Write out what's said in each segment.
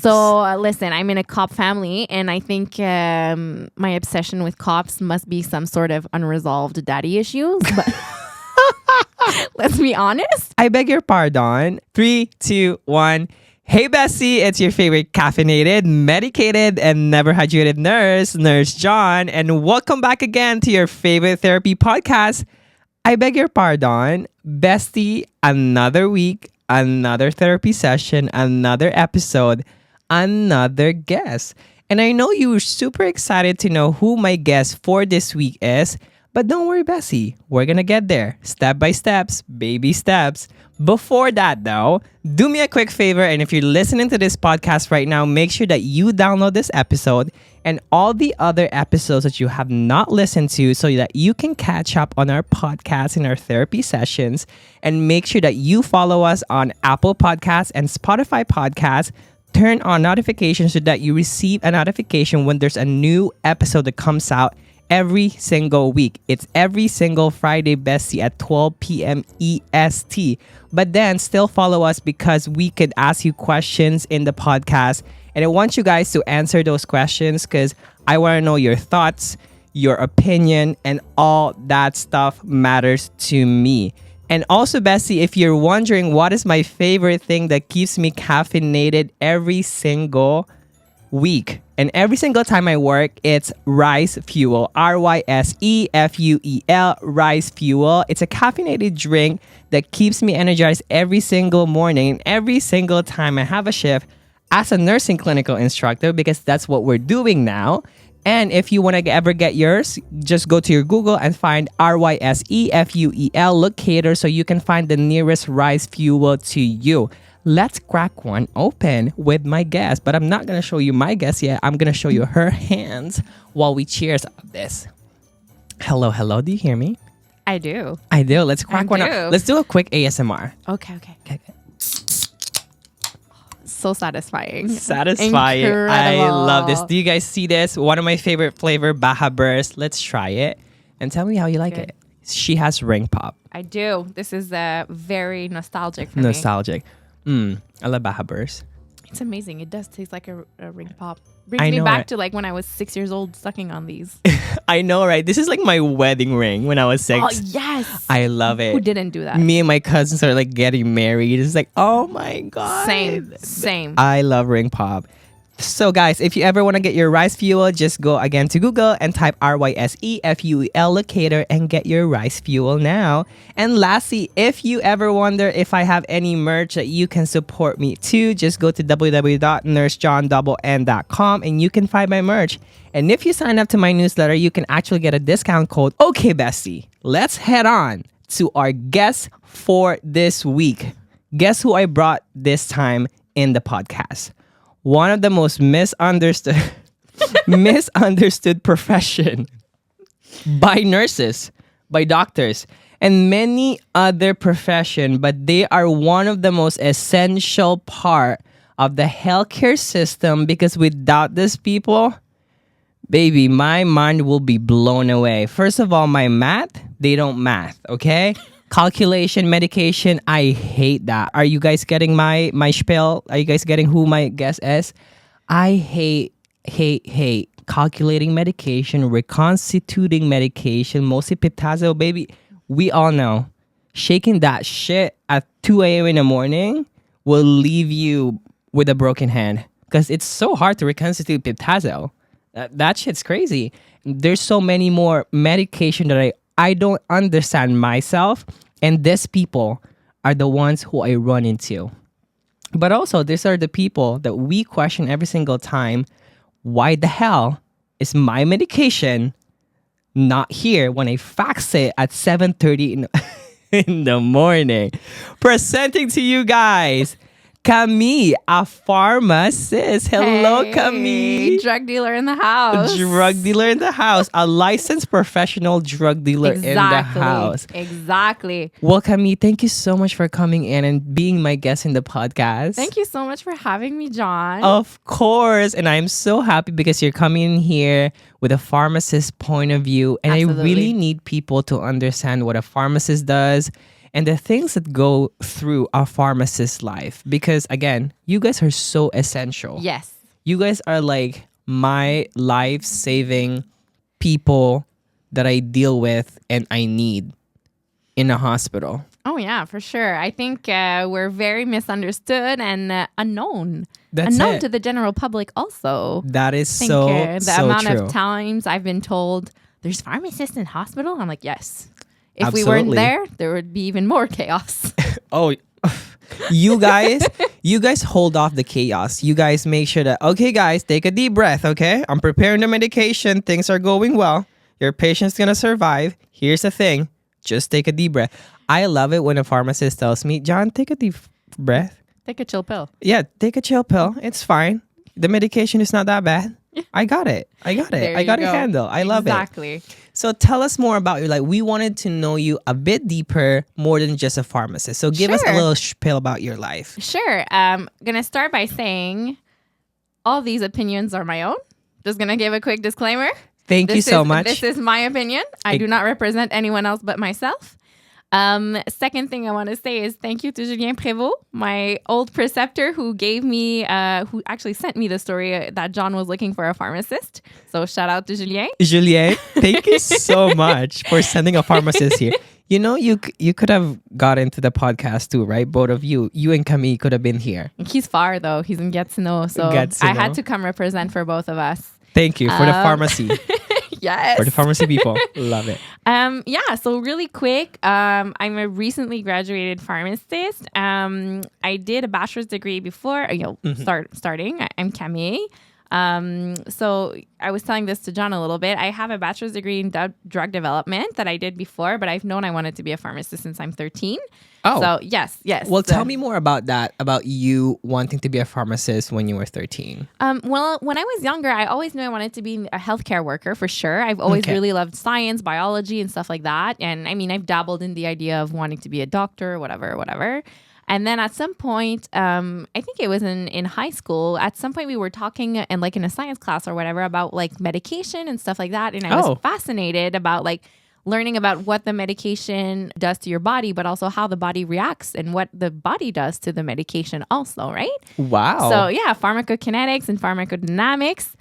So listen, I'm in a cop family, and I think my obsession with cops must be some sort of unresolved daddy issues. But let's be honest. I beg your pardon. 3, 2, 1. Hey, Bestie, it's your favorite caffeinated, medicated, and never hydrated nurse, Nurse John, and welcome back again to your favorite therapy podcast. I beg your pardon, Bestie, another week, another therapy session, another episode, another guest. And I know you were super excited to know who my guest for this week is, but don't worry, Bessie. We're gonna get there. Step by steps, baby steps. Before that, though, do me a quick favor. And if you're listening to this podcast right now, make sure that you download this episode and all the other episodes that you have not listened to so that you can catch up on our podcast and our therapy sessions. And make sure that you follow us on Apple Podcasts and Spotify Podcasts. Turn on notifications so that you receive a notification when there's a new episode that comes out every single week. It's every single Friday, Bestie, at 12 p.m. EST. But then still follow us because we could ask you questions in the podcast. And I want you guys to answer those questions because I want to know your thoughts, your opinion, and all that stuff matters to me. And also, Bestie, if you're wondering what is my favorite thing that keeps me caffeinated every single week and every single time I work, it's Rice Fuel. RYSEFUEL, Rice Fuel. It's a caffeinated drink that keeps me energized every single morning and every single time I have a shift as a nursing clinical instructor, because that's what we're doing now. And if you want to ever get yours, just go to your Google and find RYSEFUEL locator so you can find the nearest Rice Fuel to you. Let's crack one open with my guest. But I'm not going to show you my guest yet. I'm going to show you her hands while we cheers this. Hello, hello. Do you hear me? I do. I do. Let's crack one up. Let's do a quick ASMR. Okay. So satisfying. Satisfying. Incredible. I love this. Do you guys see this? One of my favorite flavor, Baja Burst. Let's try it. And tell me how you like it. She has ring pop. I do. This is very nostalgic for me. Nostalgic. I love Baja Burst. It's amazing. It does taste like a ring pop. Brings me back to like when I was 6 years old sucking on these. I know, right? This is like my wedding ring when I was 6. Oh, yes. I love it. Who didn't do that? Me and my cousins are like getting married. It's like, oh my God. Same. I love ring pop. So guys, if you ever want to get your Rice Fuel, just go again to Google and type RYSEFUEL locator and get your Rice Fuel now. And lastly, if you ever wonder if I have any merch that you can support me too, just go to www.nursejohn.com and you can find my merch. And if you sign up to my newsletter, you can actually get a discount code. Okay, Bestie, let's head on to our guest for this week. Guess who I brought this time in the podcast? One of the most misunderstood profession by nurses, by doctors, and many other professions, but they are one of the most essential part of the healthcare system because without these people, baby, my mind will be blown away. First of all, my math, they don't math, okay? Calculation, medication, I hate that. Are you guys getting my spiel? Are you guys getting who my guest is? I hate calculating medication, reconstituting medication, mostly pitazo, baby. We all know shaking that shit at 2 a.m. in the morning will leave you with a broken hand because it's so hard to reconstitute pitazo. That shit's crazy. There's so many more medication that I don't understand myself, and these people are the ones who I run into. But also, these are the people that we question every single time. Why the hell is my medication not here when I fax it at 7:30 in the morning? Presenting to you guys, Camille, a pharmacist. Hello, hey, Camille. Drug dealer in the house. Drug dealer in the house. A licensed professional drug dealer in the house. Exactly. Well, Camille, thank you so much for coming in and being my guest in the podcast. Thank you so much for having me, John. Of course. And I'm so happy because you're coming in here with a pharmacist point of view. And Absolutely. I really need people to understand what a pharmacist does and the things that go through a pharmacist's life. Because again, you guys are so essential. Yes. You guys are like my life-saving people that I deal with and I need in a hospital. Oh, yeah, for sure. I think we're very misunderstood and unknown. That's unknown it. to the general public also. That is I think, so the amount true. of times I've been told, there's pharmacists in hospital? I'm like, yes. If we Absolutely. weren't there, there would be even more chaos. Oh, you guys hold off the chaos. You guys make sure that, okay, guys, take a deep breath, okay? I'm preparing the medication. Things are going well. Your patient's going to survive. Here's the thing. Just take a deep breath. I love it when a pharmacist tells me, John, take a deep breath. Take a chill pill. Yeah, take a chill pill. It's fine. The medication is not that bad. I got it. I got it handled. I love it. Exactly. So tell us more about you. Like, we wanted to know you a bit deeper, more than just a pharmacist. So give us a Sure. little spiel about your life. Sure. Gonna start by saying all these opinions are my own. Just gonna give a quick disclaimer. Thank you so much. This is my opinion. I do not represent anyone else but myself. Second thing I want to say is thank you to Julien Prévost, my old preceptor who gave me, who actually sent me the story that John was looking for a pharmacist. So shout out to Julien. Julien, thank you so much for sending a pharmacist here. You know, you could have got into the podcast too, right? Both of you. You and Camille could have been here. He's far though. He's in Gatineau. So I had to come represent for both of us. Thank you for the pharmacy. Yes. For the pharmacy people. Love it. Yeah, so really quick, I'm a recently graduated pharmacist. I did a bachelor's degree before, starting. I'm Camille. So I was telling this to John a little bit. I have a bachelor's degree in drug development that I did before, but I've known I wanted to be a pharmacist since I'm 13. Oh. So yes. Well, tell me more about that, about you wanting to be a pharmacist when you were 13. Well, when I was younger, I always knew I wanted to be a healthcare worker for sure. I've always really loved science, biology, and stuff like that. And I mean, I've dabbled in the idea of wanting to be a doctor, whatever. And then at some point, I think it was in high school, at some point we were talking in a science class or whatever about like medication and stuff like that. And I was fascinated about like learning about what the medication does to your body, but also how the body reacts and what the body does to the medication also, right? Wow. So yeah, pharmacokinetics and pharmacodynamics.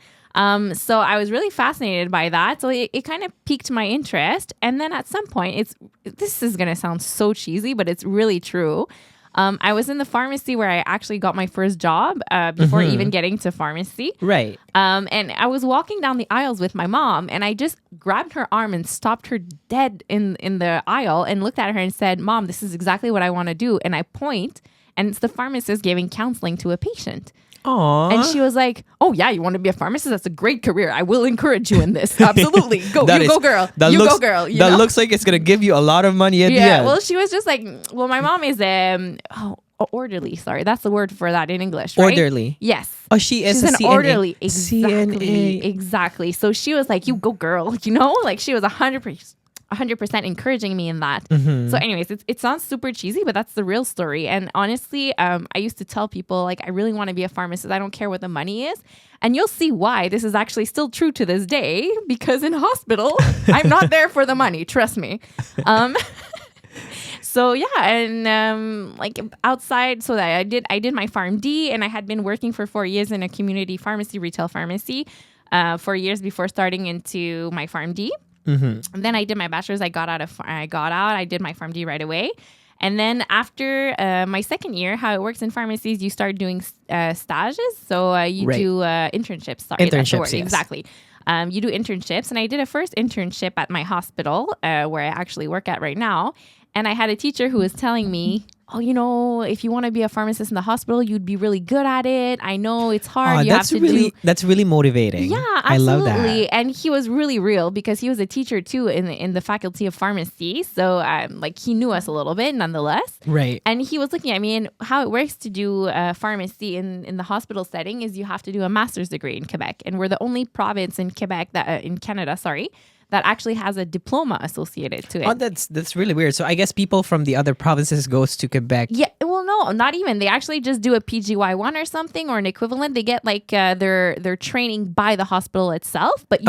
So I was really fascinated by that. So it kind of piqued my interest. And then at some point, this is going to sound so cheesy, but it's really true. I was in the pharmacy where I actually got my first job before even getting to pharmacy. Right. And I was walking down the aisles with my mom, and I just grabbed her arm and stopped her dead in the aisle and looked at her and said, "Mom, this is exactly what I want to do." And I point, and it's the pharmacist giving counseling to a patient. Aww. And she was like, "Oh yeah, you want to be a pharmacist? That's a great career. I will encourage you in this. Absolutely. Go, go girl. Go girl. That looks like it's going to give you a lot of money at the end. Well, she was just like, well, my mom is orderly. Sorry, that's the word for that in English, right? Orderly. Yes. Oh, she's an CNA. orderly. CNA. Exactly. So she was like, "You go girl," like she was 100% encouraging me in that. So anyways, it sounds super cheesy, but that's the real story. And honestly, I used to tell people like, I really want to be a pharmacist. I don't care what the money is. And you'll see why this is actually still true to this day, because in hospital, I'm not there for the money. Trust me. So yeah, and like outside, so that I did my PharmD, and I had been working for 4 years in a community pharmacy, retail pharmacy, 4 years before starting into my PharmD. And then I did my bachelor's. I got out. I did my PharmD right away. And then after my second year, how it works in pharmacies, you start doing stages. So you do internships. Sorry, that's the word. Yes. Exactly. You do internships. And I did a first internship at my hospital where I actually work at right now. And I had a teacher who was telling me, "Oh, if you want to be a pharmacist in the hospital, you'd be really good at it. I know it's hard. That's really motivating. Yeah, absolutely." I love that. And he was really real because he was a teacher too in the faculty of pharmacy. So he knew us a little bit nonetheless. Right. And he was looking at me, and how it works to do pharmacy in the hospital setting is you have to do a master's degree in Quebec. And we're the only province in Quebec in Canada, that actually has a diploma associated to it. Oh, that's really weird. So I guess people from the other provinces goes to Quebec. Yeah, well, no, No, not even. They actually just do a PGY1 or something or an equivalent. They get like their training by the hospital itself, but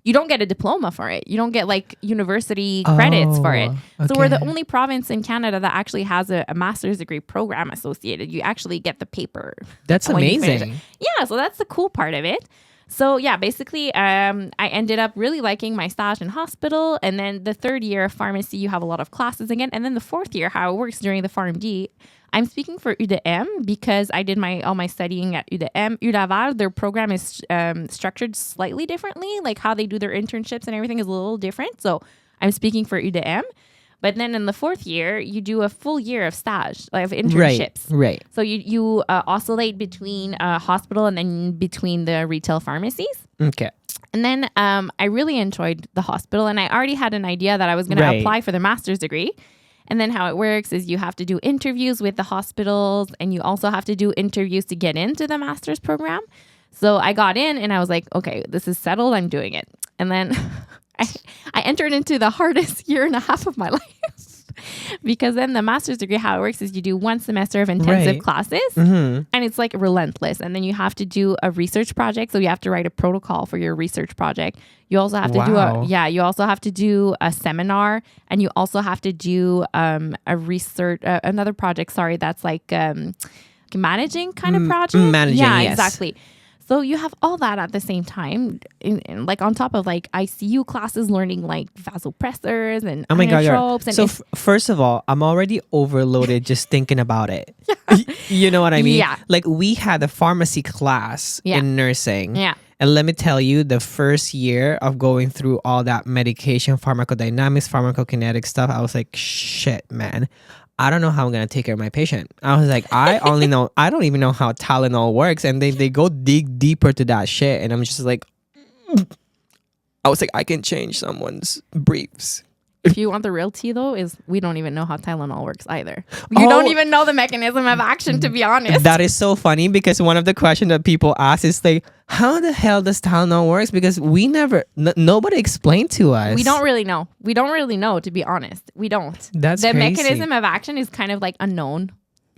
you don't get a diploma for it. You don't get like university credits for it. So we're the only province in Canada that actually has a master's degree program associated. You actually get the paper. That's amazing. Yeah, so that's the cool part of it. So yeah, basically, I ended up really liking my stage in hospital. And then the third year of pharmacy, you have a lot of classes again. And then the fourth year, how it works during the PharmD, I'm speaking for UDM because I did all my studying at UDM. UDaval, their program is structured slightly differently. Like how they do their internships and everything is a little different. So I'm speaking for UDM. But then in the fourth year, you do a full year of stage, like of internships. Right. So you oscillate between hospital and then between the retail pharmacies. Okay. And then I really enjoyed the hospital, and I already had an idea that I was going to apply for the master's degree. And then how it works is you have to do interviews with the hospitals, and you also have to do interviews to get into the master's program. So I got in, and I was like, okay, this is settled. I'm doing it. And then I entered into the hardest year and a half of my life because then the master's degree, how it works is you do 1 semester of intensive classes and it's like relentless. And then you have to do a research project. So you have to write a protocol for your research project. You also have to you also have to do a seminar, and you also have to do a research, another project, that's like managing kind of project. Yes. Exactly. So you have all that at the same time, like on top of like ICU classes, learning like vasopressors and inotropes. And so first of all, I'm already overloaded just thinking about it. You know what I mean? Yeah. Like we had a pharmacy class in nursing. Yeah. And let me tell you, the first year of going through all that medication, pharmacodynamics, pharmacokinetic stuff, I was like, shit, man. I don't know how I'm going to take care of my patient. I was like, I don't even know how Tylenol works. And they go dig deeper to that shit. And I'm just like, I was like, I can change someone's briefs. If you want the real tea, though, is we don't even know how Tylenol works either. You don't even know the mechanism of action, to be honest. That is so funny because one of the questions that people ask is like, how the hell does Tylenol works? Because we nobody explained to us. We don't really know. We don't really know, to be honest. We don't. That's the crazy. mechanism of action is kind of like unknown.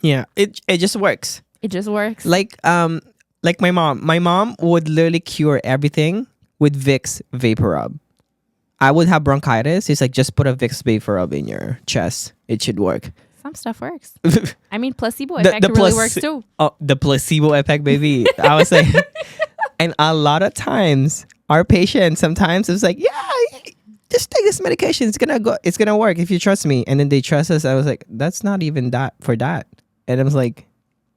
Yeah, it just works. It just works. Like my mom. My mom would literally cure everything with Vicks Vapor Rub. I would have bronchitis. It's like, just put a Vicks Vapor Rub in your chest. It should work. Some stuff works. I mean, placebo effect really works too. Oh, the placebo effect, baby. I was like, and a lot of times our patients sometimes it's like, yeah, just take this medication. It's gonna work if you trust me. And then they trust us. I was like, that's not even that for that. And I was like,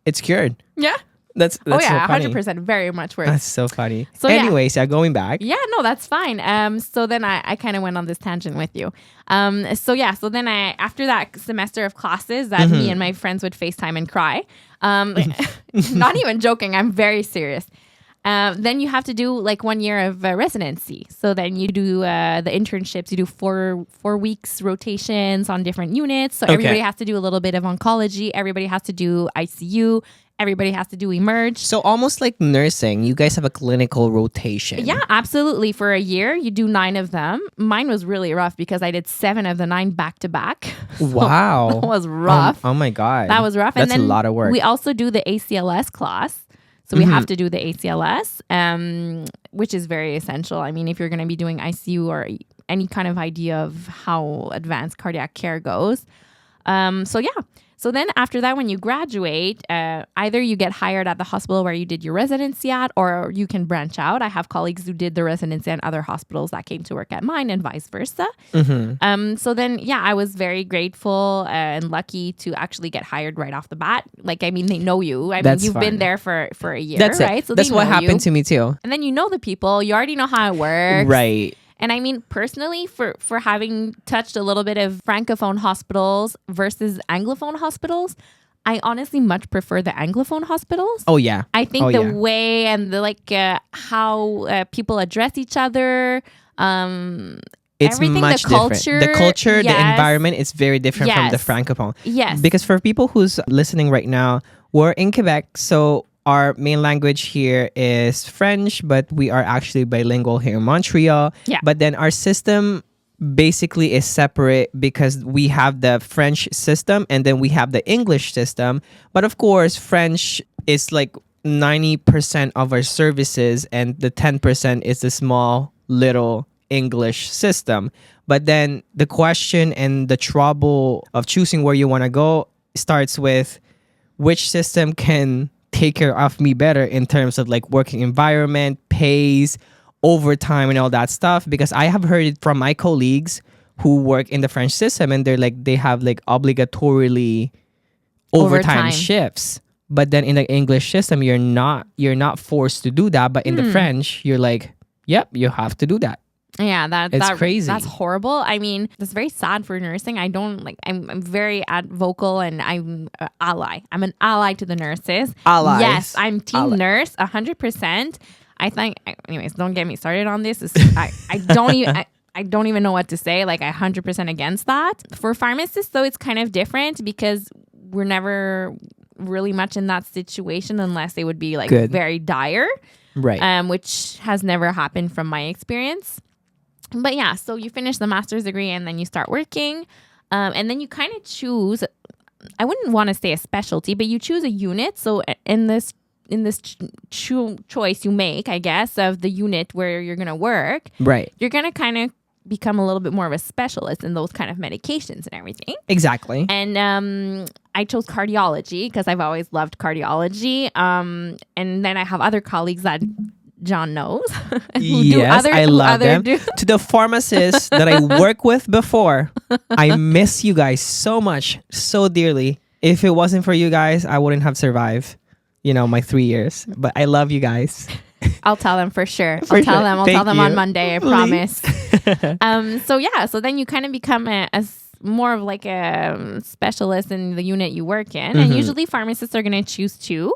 it's cured. Yeah. That's so funny. 100%, very much worse. That's so funny. So anyways, going back. Yeah, no, that's fine. So then I kind of went on this tangent with you. So then after that semester of classes that me and my friends would FaceTime and cry. Not even joking. I'm very serious. Then you have to do like 1 year of residency. So then you do the internships. You do four weeks rotations on different units. So everybody has to do a little bit of oncology. Everybody has to do ICU. Everybody has to do emerge. So almost like nursing, you guys have a clinical rotation. Yeah, absolutely. For a year, you do 9 of them. Mine was really rough because I did 7 of the 9 back to back. Wow. That was rough. Oh my God. That was rough. That's a lot of work. We also do the ACLS class. So we have to do the ACLS, which is very essential. I mean, if you're going to be doing ICU or any kind of idea of how advanced cardiac care goes. So then after that, when you graduate, either you get hired at the hospital where you did your residency at, or you can branch out. I have colleagues who did the residency at other hospitals that came to work at mine and vice versa. So then, I was very grateful and lucky to actually get hired right off the bat. Like, I mean, they know you. I mean, you've been there for a year, right? So that's what happened to me too. And then you know the people. You already know how it works. Right. And I mean, personally, for having touched a little bit of Francophone hospitals versus Anglophone hospitals, I honestly much prefer the Anglophone hospitals. Oh, yeah. I think the way and how people address each other, it's everything, much the culture. Different. The culture, the environment is very different from the Francophone. Yes. Because for people who's listening right now, we're in Quebec, so our main language here is French, but we are actually bilingual here in Montreal. Yeah. But then our system basically is separate because we have the French system and then we have the English system. But of course, French is like 90% of our services and the 10% is the small little English system. But then the question and the trouble of choosing where you want to go starts with which system can take care of me better in terms of like working environment, pays, overtime and all that stuff, because I have heard it from my colleagues who work in the French system and they're like they have like obligatorily overtime shifts, but then in the English system you're not forced to do that, but in the French you're like, yep, you have to do that. Yeah, that's crazy. That's horrible. I mean, that's very sad for nursing. I'm very vocal and I'm an ally. I'm an ally to the nurses. Allies. Yes, I'm team nurse 100%. I think, anyways, don't get me started on this. I don't even know what to say. Like, I 100% against that. For pharmacists, though, it's kind of different because we're never really much in that situation unless they would be like very dire, right? Which has never happened from my experience. But yeah, so you finish the master's degree and then you start working, and then you kind of choose. I wouldn't want to say a specialty, but you choose a unit. So in this choice you make, I guess, of the unit where you're going to work, right, you're going to kind of become a little bit more of a specialist in those kind of medications and everything. Exactly. And I chose cardiology because I've always loved cardiology. And then I have other colleagues that John knows. I love them. To the pharmacists that I work with before, I miss you guys so much, so dearly. If it wasn't for you guys, I wouldn't have survived, my 3 years. But I love you guys. I'll tell them for sure. I'll tell them on Monday, I promise. So then you kind of become a more of like a specialist in the unit you work in. And usually pharmacists are going to choose two.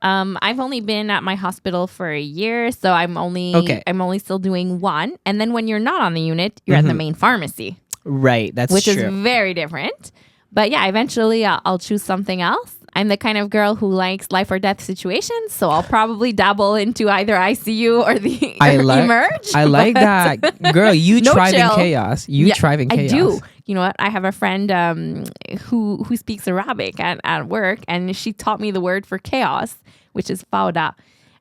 I've only been at my hospital for a year, so I'm only still doing one. And then when you're not on the unit, you're at the main pharmacy. Right, which true. Is very different. But yeah, eventually I'll choose something else. I'm the kind of girl who likes life or death situations, so I'll probably dabble into either ICU or the emerge. I like that. Girl, you thrive in chaos. You thrive in chaos. I do. You know what? I have a friend who speaks Arabic at work, and she taught me the word for chaos, which is fauda.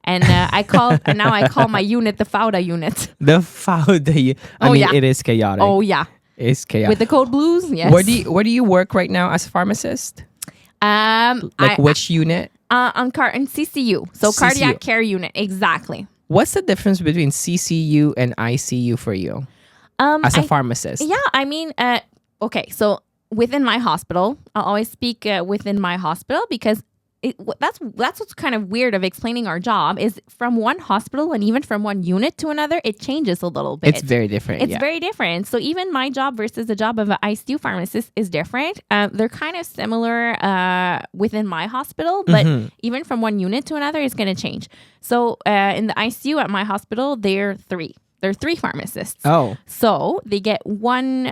And now I call my unit the fauda unit. The fauda unit. I mean, it is chaotic. Oh, yeah. It's chaotic. With the code blues, yes. Where do you work right now as a pharmacist? Which unit? In CCU. So CCU. Cardiac Care Unit. Exactly. What's the difference between CCU and ICU for you as a pharmacist? Yeah, I mean, okay. So within my hospital, I'll always speak within my hospital because that's what's kind of weird of explaining our job is from one hospital and even from one unit to another, it changes a little bit. It's very different. It's very different. So even my job versus the job of an ICU pharmacist is different. They're kind of similar within my hospital, but even from one unit to another, it's going to change. So in the ICU at my hospital, they're three. There are three pharmacists. Oh. So they get one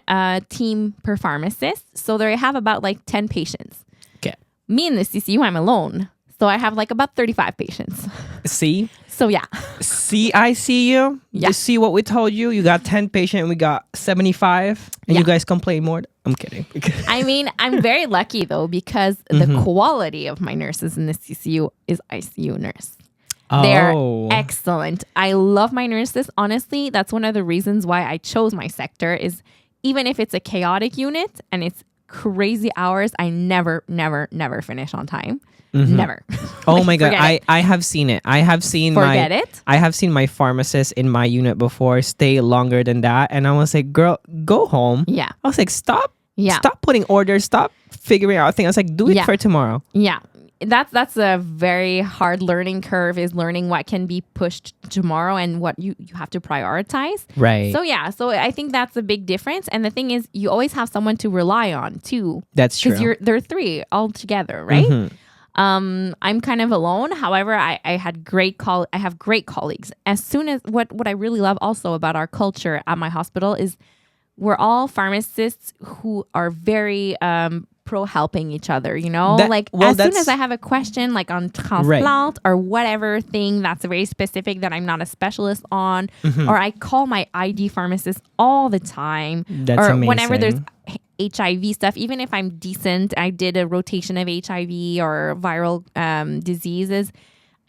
team per pharmacist. So they have about like 10 patients. Me in the CCU, I'm alone. So I have like about 35 patients. See? So yeah. CICU? Yeah. You see what we told you? You got 10 patients and we got 75 and you guys complain more? I'm kidding. I mean, I'm very lucky though because the quality of my nurses in the CCU is ICU nurse. They're excellent. I love my nurses. Honestly, that's one of the reasons why I chose my sector is even if it's a chaotic unit and it's crazy hours, I never finish on time. Never. Oh my God. I have seen it. I have seen my pharmacist in my unit before stay longer than that. And I was like, girl, go home. Yeah. I was like, stop putting orders. Stop figuring out things. I was like, do it for tomorrow. Yeah. That's a very hard learning curve is learning what can be pushed tomorrow and what you have to prioritize. Right. So I think that's a big difference. And the thing is you always have someone to rely on too. That's true. Because there are three all together, right? I'm kind of alone. However, I have great colleagues. As soon as what I really love also about our culture at my hospital is we're all pharmacists who are very pro helping each other, you know? As soon as I have a question like on transplant or whatever thing that's very specific that I'm not a specialist on, or I call my ID pharmacist all the time. That's or amazing. Whenever there's HIV stuff, even if I'm decent, I did a rotation of HIV or viral diseases.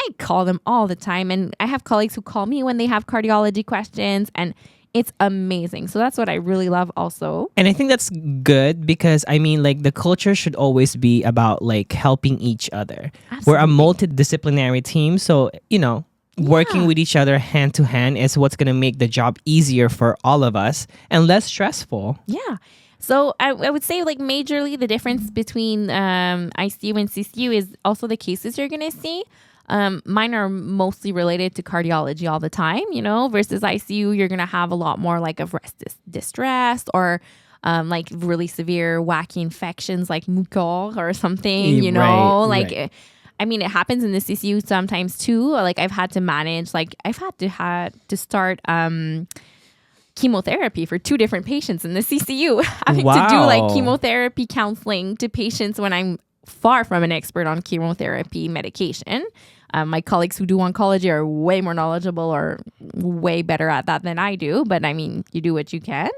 I call them all the time. And I have colleagues who call me when they have cardiology questions, and it's amazing. So that's what I really love also. And I think that's good because I mean, like, the culture should always be about like helping each other. Absolutely. We're a multidisciplinary team. So, you know, working with each other hand to hand is what's going to make the job easier for all of us and less stressful. Yeah. So I would say like majorly the difference between ICU and CCU is also the cases you're going to see. Mine are mostly related to cardiology all the time, you know, versus ICU, you're going to have a lot more like of rest distress or like really severe wacky infections like mucor or something, you know, I mean, it happens in the CCU sometimes too. Like I've had to manage, like I've had to start chemotherapy for 2 different patients in the CCU, having to do like chemotherapy counseling to patients when I'm far from an expert on chemotherapy medication. My colleagues who do oncology are way more knowledgeable or way better at that than I do. But I mean, you do what you can.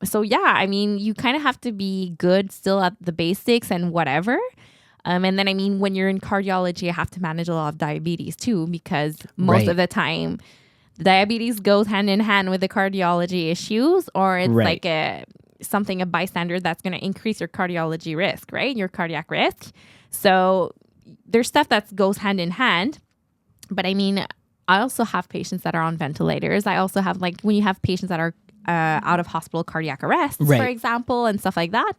So yeah, I mean, you kind of have to be good still at the basics and whatever. And then, I mean, when you're in cardiology, you have to manage a lot of diabetes too, because most of the time, diabetes goes hand in hand with the cardiology issues, or it's like a bystander that's going to increase your cardiology risk, right? Your cardiac risk. So there's stuff that goes hand in hand. But I mean, I also have patients that are on ventilators. I also have like when you have patients that are out of hospital cardiac arrest, for example, and stuff like that.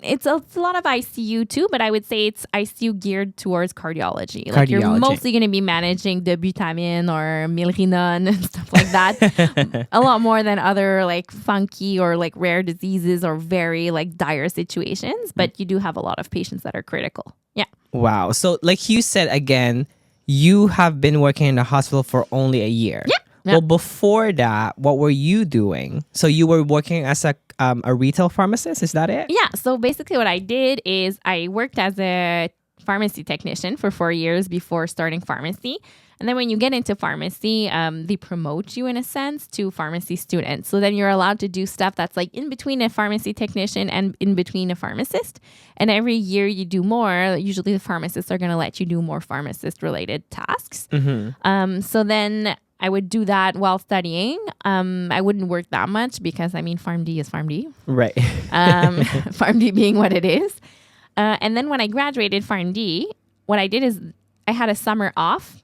It's a lot of ICU too, but I would say it's ICU geared towards cardiology. Like you're mostly going to be managing dobutamine or milrinone and stuff like that. A lot more than other like funky or like rare diseases or very like dire situations. But you do have a lot of patients that are critical. Yeah. Wow. So like you said, again, you have been working in the hospital for only a year. Yeah. Well, before that, what were you doing? So you were working as a retail pharmacist, is that it? Yeah. So basically what I did is I worked as a pharmacy technician for 4 years before starting pharmacy. And then when you get into pharmacy, they promote you in a sense to pharmacy students. So then you're allowed to do stuff that's like in between a pharmacy technician and in between a pharmacist. And every year you do more. Usually the pharmacists are going to let you do more pharmacist related tasks. So then I would do that while studying. I wouldn't work that much because, I mean, PharmD is PharmD. Right. PharmD being what it is. And then when I graduated PharmD, what I did is I had a summer off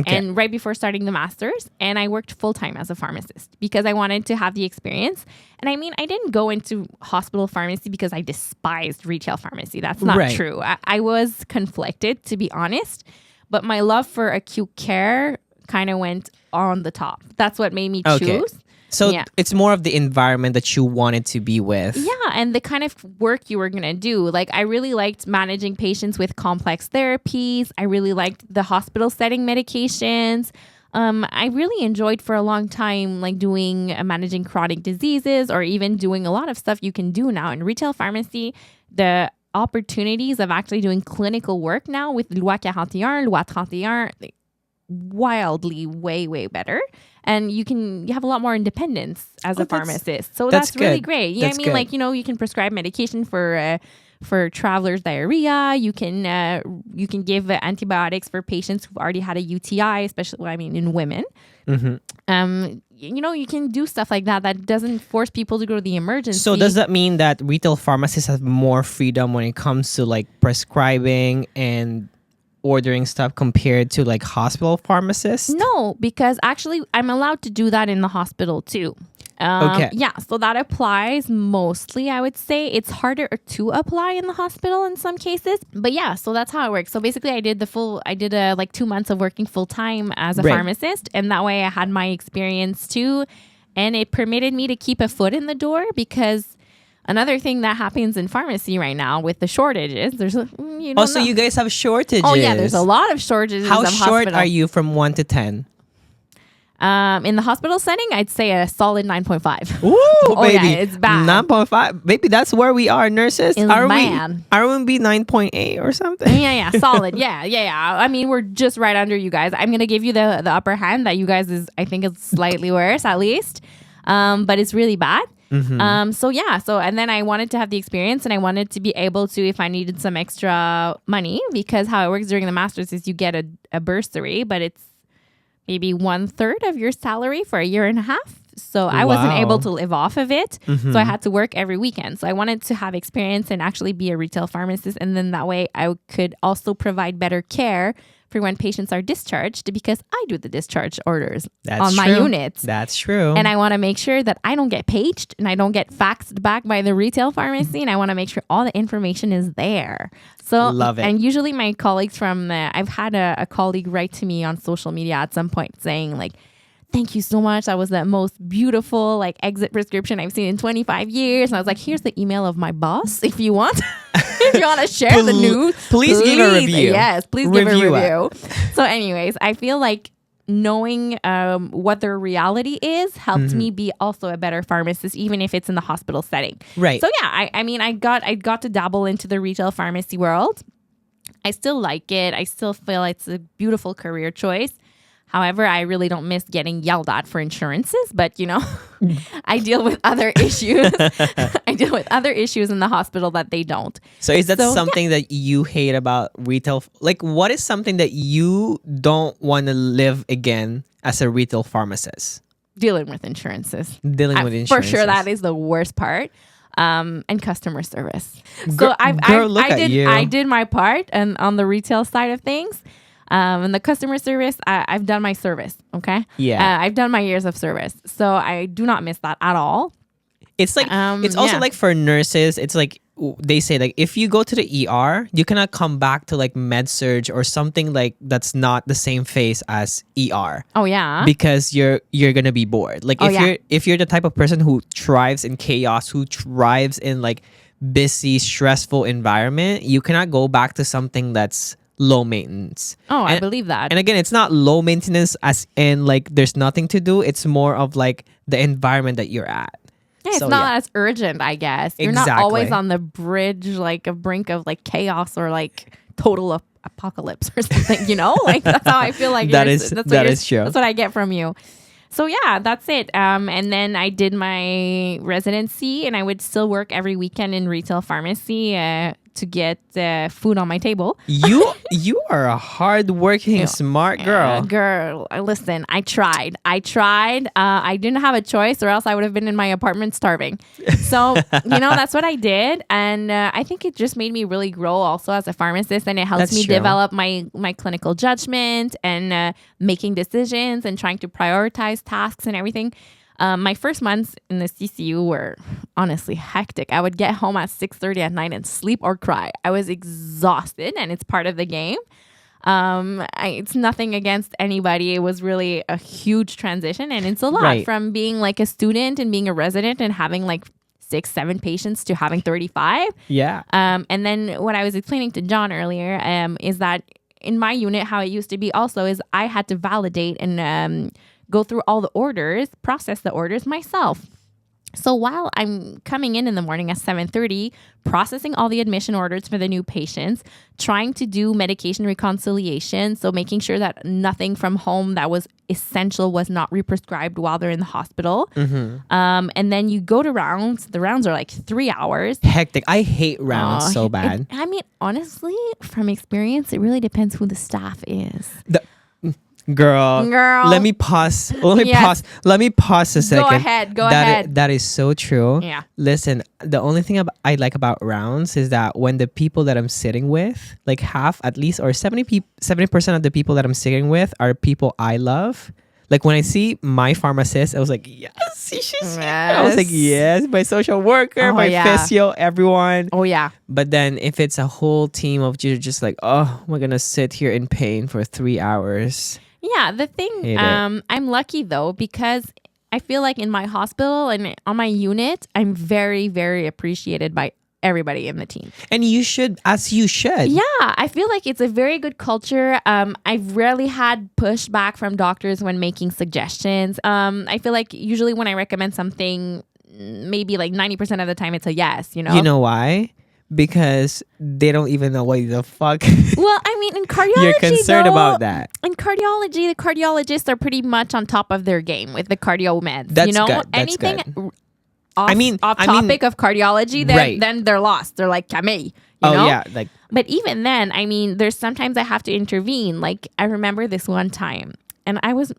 and right before starting the master's, and I worked full-time as a pharmacist because I wanted to have the experience. And I mean, I didn't go into hospital pharmacy because I despised retail pharmacy. That's not true. I was conflicted, to be honest, but my love for acute care kind of went on the top. That's what made me choose. So it's more of the environment that you wanted to be with. Yeah, and the kind of work you were going to do. Like, I really liked managing patients with complex therapies. I really liked the hospital setting medications. I really enjoyed for a long time, like doing managing chronic diseases or even doing a lot of stuff you can do now in retail pharmacy. The opportunities of actually doing clinical work now with Loi 41, Loi 31, wildly way better, and you have a lot more independence as a pharmacist, so that's really great. Yeah, I mean, like, you know, you can prescribe medication for travelers' diarrhea. You can give antibiotics for patients who've already had a UTI, especially, I mean, in women. You know, you can do stuff like that doesn't force people to go to the emergency. So does that mean that retail pharmacists have more freedom when it comes to like prescribing and ordering stuff compared to like hospital pharmacists? No, because actually I'm allowed to do that in the hospital too. Yeah, so that applies mostly, I would say. It's harder to apply in the hospital in some cases. But yeah, so that's how it works. So basically I did like 2 months of working full time as a pharmacist. And that way I had my experience too. And it permitted me to keep a foot in the door, because another thing that happens in pharmacy right now with the shortages, there's so you guys have shortages. Oh yeah, there's a lot of shortages. How short are you from 1 to 10? In the hospital setting, I'd say a solid 9.5. Ooh, baby. Yeah, it's bad. 9.5. Baby, that's where we are, nurses. It's bad. Are we be 9.8 or something? Yeah, solid. Yeah. I mean, we're just right under you guys. I'm gonna give you the upper hand that you guys I think it's slightly worse at least, but it's really bad. So and then I wanted to have the experience, and I wanted to be able to, if I needed some extra money, because how it works during the master's is you get a bursary, but it's maybe 1/3 of your salary for a year and a half. So I wasn't able to live off of it. So I had to work every weekend. So I wanted to have experience and actually be a retail pharmacist. And then that way I could also provide better care for when patients are discharged, because I do the discharge orders on my units. That's true. And I want to make sure that I don't get paged and I don't get faxed back by the retail pharmacy. And I want to make sure all the information is there. So, love it. And usually my colleagues I've had a colleague write to me on social media at some point saying like, thank you so much. That was the most beautiful exit prescription I've seen in 25 years. And I was like, here's the email of my boss if you want. If you want to share the news. Please give a review. Yes, please give a review. So anyways, I feel like knowing what their reality is helped me be also a better pharmacist, even if it's in the hospital setting. Right. So yeah, I got to dabble into the retail pharmacy world. I still like it. I still feel it's a beautiful career choice. However, I really don't miss getting yelled at for insurances, but I deal with other issues. I deal with other issues in the hospital that they don't. So is that something that you hate about retail? Like, what is something that you don't want to live again as a retail pharmacist? Dealing with insurances. For sure, that is the worst part. And customer service. So I did my part and on the retail side of things. And the customer service, I've done my service. Okay. Yeah. I've done my years of service. So I do not miss that at all. It's like, it's also like for nurses, it's like, they say like, if you go to the ER, you cannot come back to like med surg or something like that's not the same phase as ER. Oh yeah. Because you're going to be bored. Like if you're the type of person who thrives in chaos, who thrives in like busy, stressful environment, you cannot go back to something that's low maintenance. I believe that. And again, it's not low maintenance as in like there's nothing to do. It's more of like the environment that you're at. Yeah, it's not as urgent, I guess. You're not always on the bridge, like a brink of like chaos or like total apocalypse or something, Like that's how I feel like that is true. That's what I get from you. So yeah, that's it. And then I did my residency, and I would still work every weekend in retail pharmacy to get food on my table. You are a hardworking, smart girl. Girl, listen, I tried. I didn't have a choice, or else I would have been in my apartment starving. So, that's what I did. And I think it just made me really grow also as a pharmacist. And it helps me develop my clinical judgment and making decisions and trying to prioritize tasks and everything. My first months in the CCU were honestly hectic. I would get home at 6:30 at night and sleep or cry. I was exhausted, and it's part of the game. It's nothing against anybody. It was really a huge transition, and it's a lot from being like a student and being a resident and having like 6-7 patients to having 35. Yeah. And then what I was explaining to John earlier is that in my unit, how it used to be also is I had to validate and go through all the orders, process the orders myself. So while I'm coming in the morning at 7:30, processing all the admission orders for the new patients, trying to do medication reconciliation, so making sure that nothing from home that was essential was not represcribed while they're in the hospital. And then you go to rounds. The rounds are like 3 hours. Hectic. I hate rounds so bad. Honestly, from experience, it really depends who the staff is. Girl, let me pause. Let me pause a second. Go ahead. That is so true. Yeah. Listen, the only thing I like about rounds is that when the people that I'm sitting with, like half at least, or 70% of the people that I'm sitting with are people I love. Like when I see my pharmacist, I was like, yes, she's here. I was like, yes, my social worker, my physio, everyone. Oh, yeah. But then if it's a whole team of just like, oh, we're going to sit here in pain for 3 hours. Yeah, the thing, I'm lucky though, because I feel like in my hospital and on my unit, I'm very, very appreciated by everybody in the team. And you should, as you should. Yeah, I feel like it's a very good culture. I've rarely had pushback from doctors when making suggestions. I feel like usually when I recommend something, maybe like 90% of the time it's a yes, you know? You know why? Because they don't even know what the fuck. Well, I mean, in cardiology, you're concerned though, about that. In cardiology, the cardiologists are pretty much on top of their game with the cardio meds. That's you know, good. That's anything good. off topic of cardiology, then they're lost. They're like Camille. You know? Yeah, like. But even then, I mean, there's sometimes I have to intervene. Like I remember this one time, and I was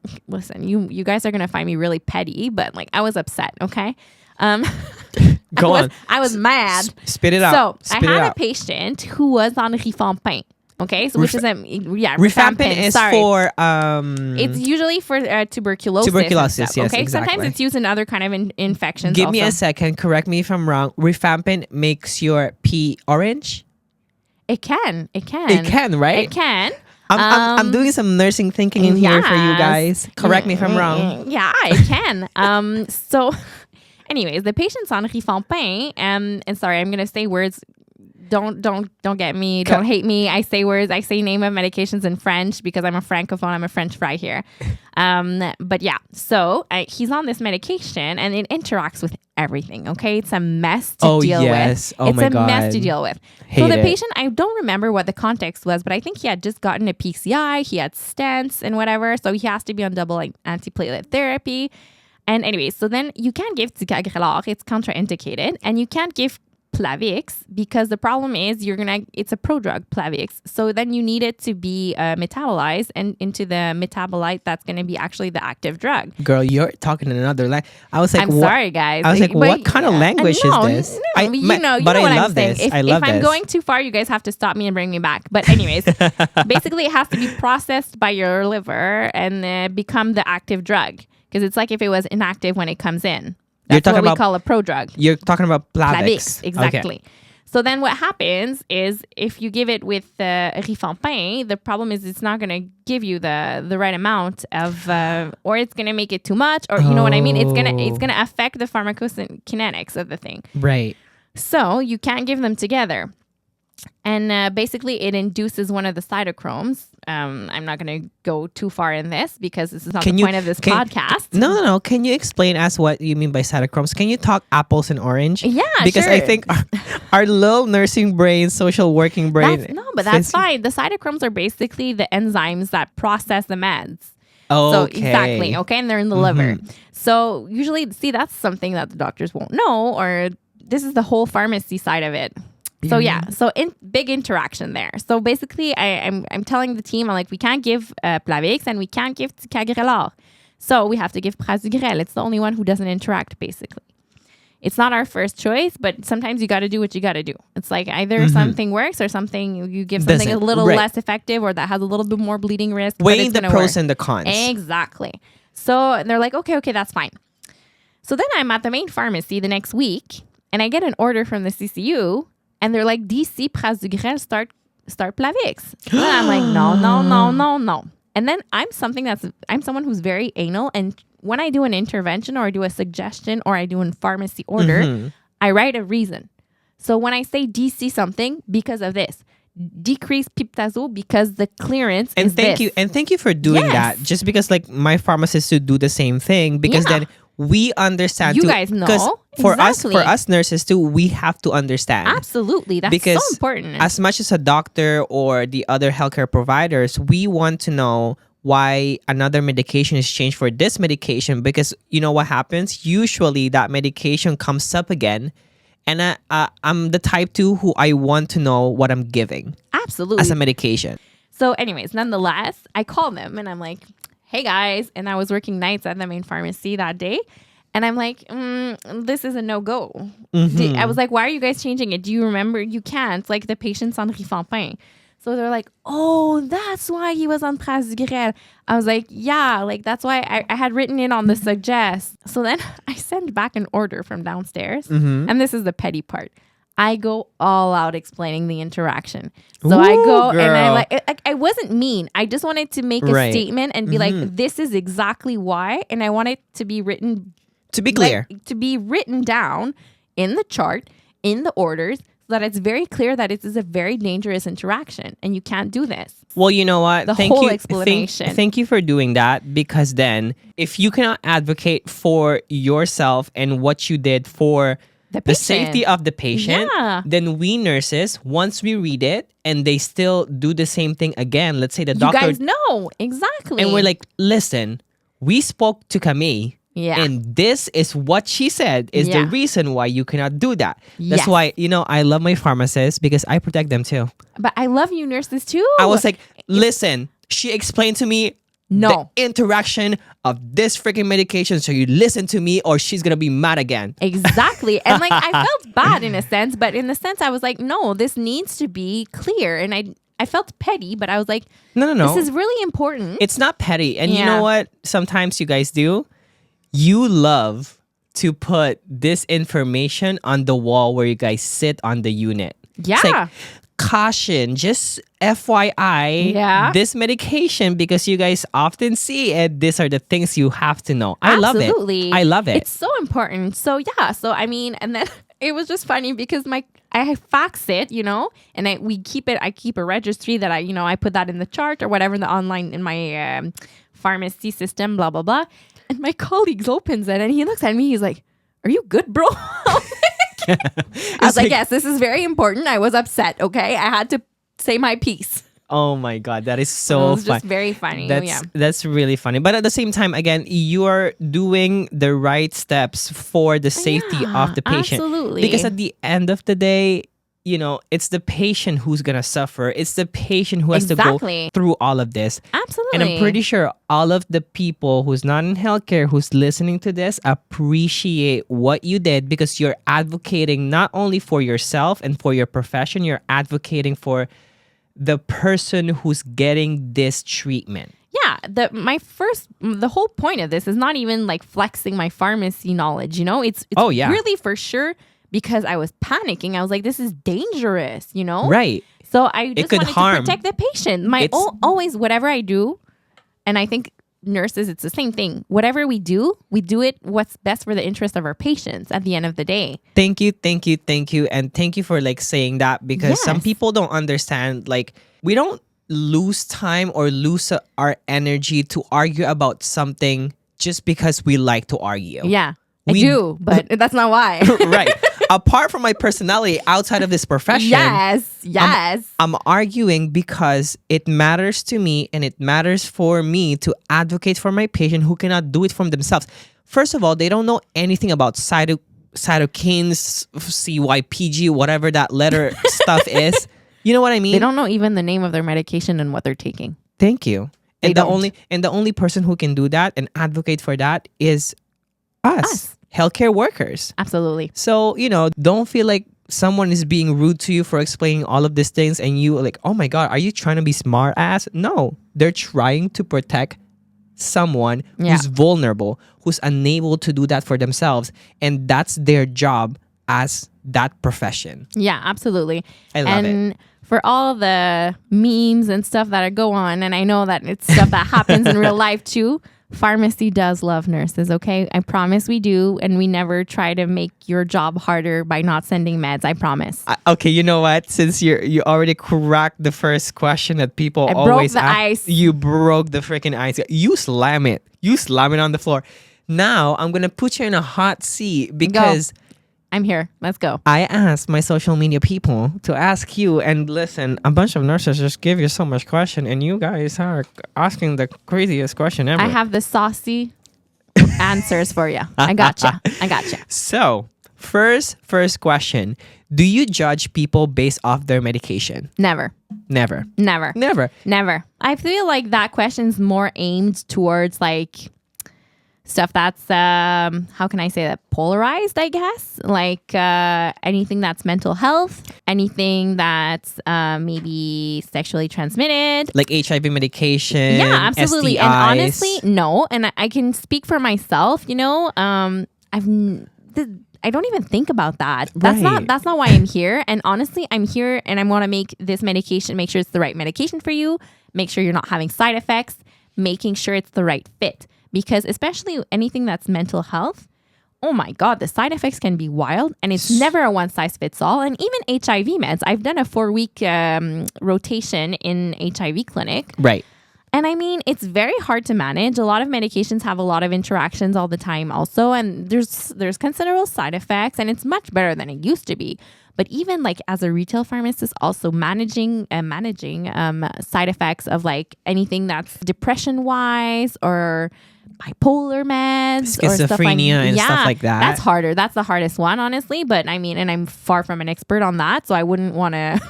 you guys are gonna find me really petty, but like I was upset. Okay. Go on. I was mad. Spit it out. So I had a patient who was on rifampin. Okay, so which is rifampin is for it's usually for tuberculosis. Tuberculosis, yes, okay, exactly. Sometimes it's used in other kind of infections. Give me a second. Correct me if I'm wrong. Rifampin makes your pee orange. It can, right? It can. I'm doing some nursing thinking in here for you guys. Correct me if I'm wrong. Yeah, it can. So. Anyways, the patient's on rifampin, and sorry, I'm gonna say words. Don't get me. Don't hate me. I say words. I say name of medications in French because I'm a francophone. I'm a French fry here. But yeah, so he's on this medication, and it interacts with everything. Okay, it's a mess to deal with. Oh my God. It's a mess to deal with. So the patient, I don't remember what the context was, but I think he had just gotten a PCI. He had stents and whatever, so he has to be on double antiplatelet therapy. And anyway, so then you can't give ticagrelor, it's contraindicated, and you can't give Plavix because the problem is it's a prodrug, Plavix. So then you need it to be metabolized and into the metabolite that's going to be actually the active drug. Girl, you're talking in another language. I was like, I'm sorry, guys. I was like, what kind of language is this? No, you know what I'm saying. If I'm going too far, you guys have to stop me and bring me back. But anyways, basically it has to be processed by your liver and become the active drug. Because it's like if it was inactive when it comes in. That's what we call a prodrug. You're talking about Plavix. Exactly. Okay. So then what happens is if you give it with rifampin, the problem is it's not going to give you the right amount of, or it's going to make it too much, or you know what I mean? It's gonna affect the pharmacokinetics of the thing. Right. So you can't give them together. And basically, it induces one of the cytochromes. I'm not going to go too far in this because this is not the point of this podcast. No. Can you explain us what you mean by cytochromes? Can you talk apples and orange? Yeah, because sure. I think our little nursing brain, social working brain. That's fine. The cytochromes are basically the enzymes that process the meds. Oh, so okay. Exactly. Okay, and they're in the liver. So usually, see, that's something that the doctors won't know, or this is the whole pharmacy side of it. So big interaction there. So basically, I'm telling the team, I'm like, we can't give Plavix and we can't give ticagrelor. So we have to give prasugrel. It's the only one who doesn't interact, basically. It's not our first choice, but sometimes you got to do what you got to do. It's like either something works or something you give something a little less effective or that has a little bit more bleeding risk. Weighing the pros and the cons. Exactly. So they're like, okay, that's fine. So then I'm at the main pharmacy the next week and I get an order from the CCU. And they're like, DC prasugrel, start Plavix. And I'm like, no. And then I'm someone who's very anal. And when I do an intervention or I do a suggestion or I do a pharmacy order, I write a reason. So when I say DC something, because of this. Decrease piptazo because the clearance is this. And thank you for doing that. Just because like my pharmacist should do the same thing because then we understand. You guys know. For us nurses too, we have to understand. Absolutely. That's so important. As much as a doctor or the other healthcare providers, we want to know why another medication is changed for this medication because you know what happens? Usually that medication comes up again. And I'm the type 2 who I want to know what I'm giving. Absolutely. As a medication. So anyways, nonetheless, I call them and I'm like, hey guys. And I was working nights at the main pharmacy that day. And I'm like, this is a no-go. I was like, why are you guys changing it? Do you remember? You can't. Like the patient's on rifampin. So they're like, oh, that's why he was on prasugrel. I was like, yeah, like that's why I had written it on the suggest. So then I send back an order from downstairs. And this is the petty part. I go all out explaining the interaction. So I go girl. And I wasn't mean. I just wanted to make a statement and be like, this is exactly why. And I want it to be written. To be clear. To be written down in the chart, in the orders, that it's very clear that it is a very dangerous interaction and you can't do this. Well, you know what? The whole explanation. Thank you for doing that, because then if you cannot advocate for yourself and what you did for the safety of the patient, then we nurses, once we read it and they still do the same thing again, let's say the doctor... You guys know, exactly. And we're like, listen, we spoke to Camille. Yeah. And this is what she said is the reason why you cannot do that. That's why, I love my pharmacists because I protect them too. But I love you nurses too. I was like, listen, she explained to me the interaction of this freaking medication. So you listen to me or she's going to be mad again. Exactly. And like, I felt bad in a sense, but in the sense I was like, no, this needs to be clear. And I felt petty, but I was like, no. This is really important. It's not petty. And you know what? Sometimes you guys do. You love to put this information on the wall where you guys sit on the unit. Yeah. It's like, caution, just FYI, this medication, because you guys often see it, these are the things you have to know. I love it. I love it. It's so important. So yeah. So I mean, and then it was just funny because I fax it, and I keep a registry that I put that in the chart or whatever in the online in my pharmacy system, blah, blah, blah. And my colleague opens it and he looks at me. He's like, "Are you good, bro?" I was like, yes, this is very important. I was upset. Okay. I had to say my piece. Oh my God. That is so funny. Just very funny. That's really funny. But at the same time, again, you are doing the right steps for the safety of the patient. Absolutely. Because at the end of the day, it's the patient who's going to suffer. It's the patient who has to go through all of this. Absolutely. And I'm pretty sure all of the people who's not in healthcare, who's listening to this, appreciate what you did, because you're advocating not only for yourself and for your profession, you're advocating for the person who's getting this treatment. Yeah, the whole point of this is not even like flexing my pharmacy knowledge, It's really for sure. Because I was panicking. I was like, this is dangerous, Right. So I just wanted to protect the patient. Always, whatever I do, and I think nurses, it's the same thing. Whatever we do it what's best for the interest of our patients at the end of the day. Thank you. And thank you for saying that, because some people don't understand. We don't lose time or lose our energy to argue about something just because we like to argue. Yeah. I do, but that's not why. Right. Apart from my personality outside of this profession. Yes. I'm arguing because it matters to me, and it matters for me to advocate for my patient who cannot do it from themselves. First of all, they don't know anything about cytokines, CYPG, whatever that letter stuff is. You know what I mean? They don't know even the name of their medication and what they're taking. Thank you. And the only person who can do that and advocate for that is us. Healthcare workers. Absolutely. So, don't feel like someone is being rude to you for explaining all of these things and you like, oh my God, are you trying to be smart ass? No, they're trying to protect someone who's vulnerable, who's unable to do that for themselves. And that's their job as that profession. Yeah, absolutely. I love it. For all the memes and stuff that go on, and I know that it's stuff that happens in real life too, pharmacy does love nurses, okay? I promise we do, and we never try to make your job harder by not sending meds, I promise. Okay, you know what? Since you already cracked the first question that people always ask. Ice. You broke the freaking ice. You slam it. On the floor. Now, I'm going to put you in a hot seat because... Go. I'm here. Let's go. I asked my social media people to ask you, and listen, a bunch of nurses just give you so much question, and you guys are asking the craziest question ever. I have the saucy answers for you. I gotcha. So, first question. Do you judge people based off their medication? Never. I feel like that question's more aimed towards stuff that's how can I say that, polarized, I guess, anything that's mental health, anything that's maybe sexually transmitted, like HIV medication, absolutely. STIs. And honestly, no. And I can speak for myself, I don't even think about that. That's not why I'm here. And honestly, I'm here and I want to make this medication, make sure it's the right medication for you, make sure you're not having side effects, making sure it's the right fit. Because especially anything that's mental health, oh my God, the side effects can be wild, and it's never a one size fits all. And even HIV meds, I've done a 4-week rotation in HIV clinic. Right. And I mean, it's very hard to manage. A lot of medications have a lot of interactions all the time also. And there's considerable side effects, and it's much better than it used to be. But even like as a retail pharmacist, also managing side effects of like anything that's depression wise or bipolar meds or stuff like, stuff like that. That's harder. That's the hardest one, honestly. But I mean, and I'm far from an expert on that, so I wouldn't want to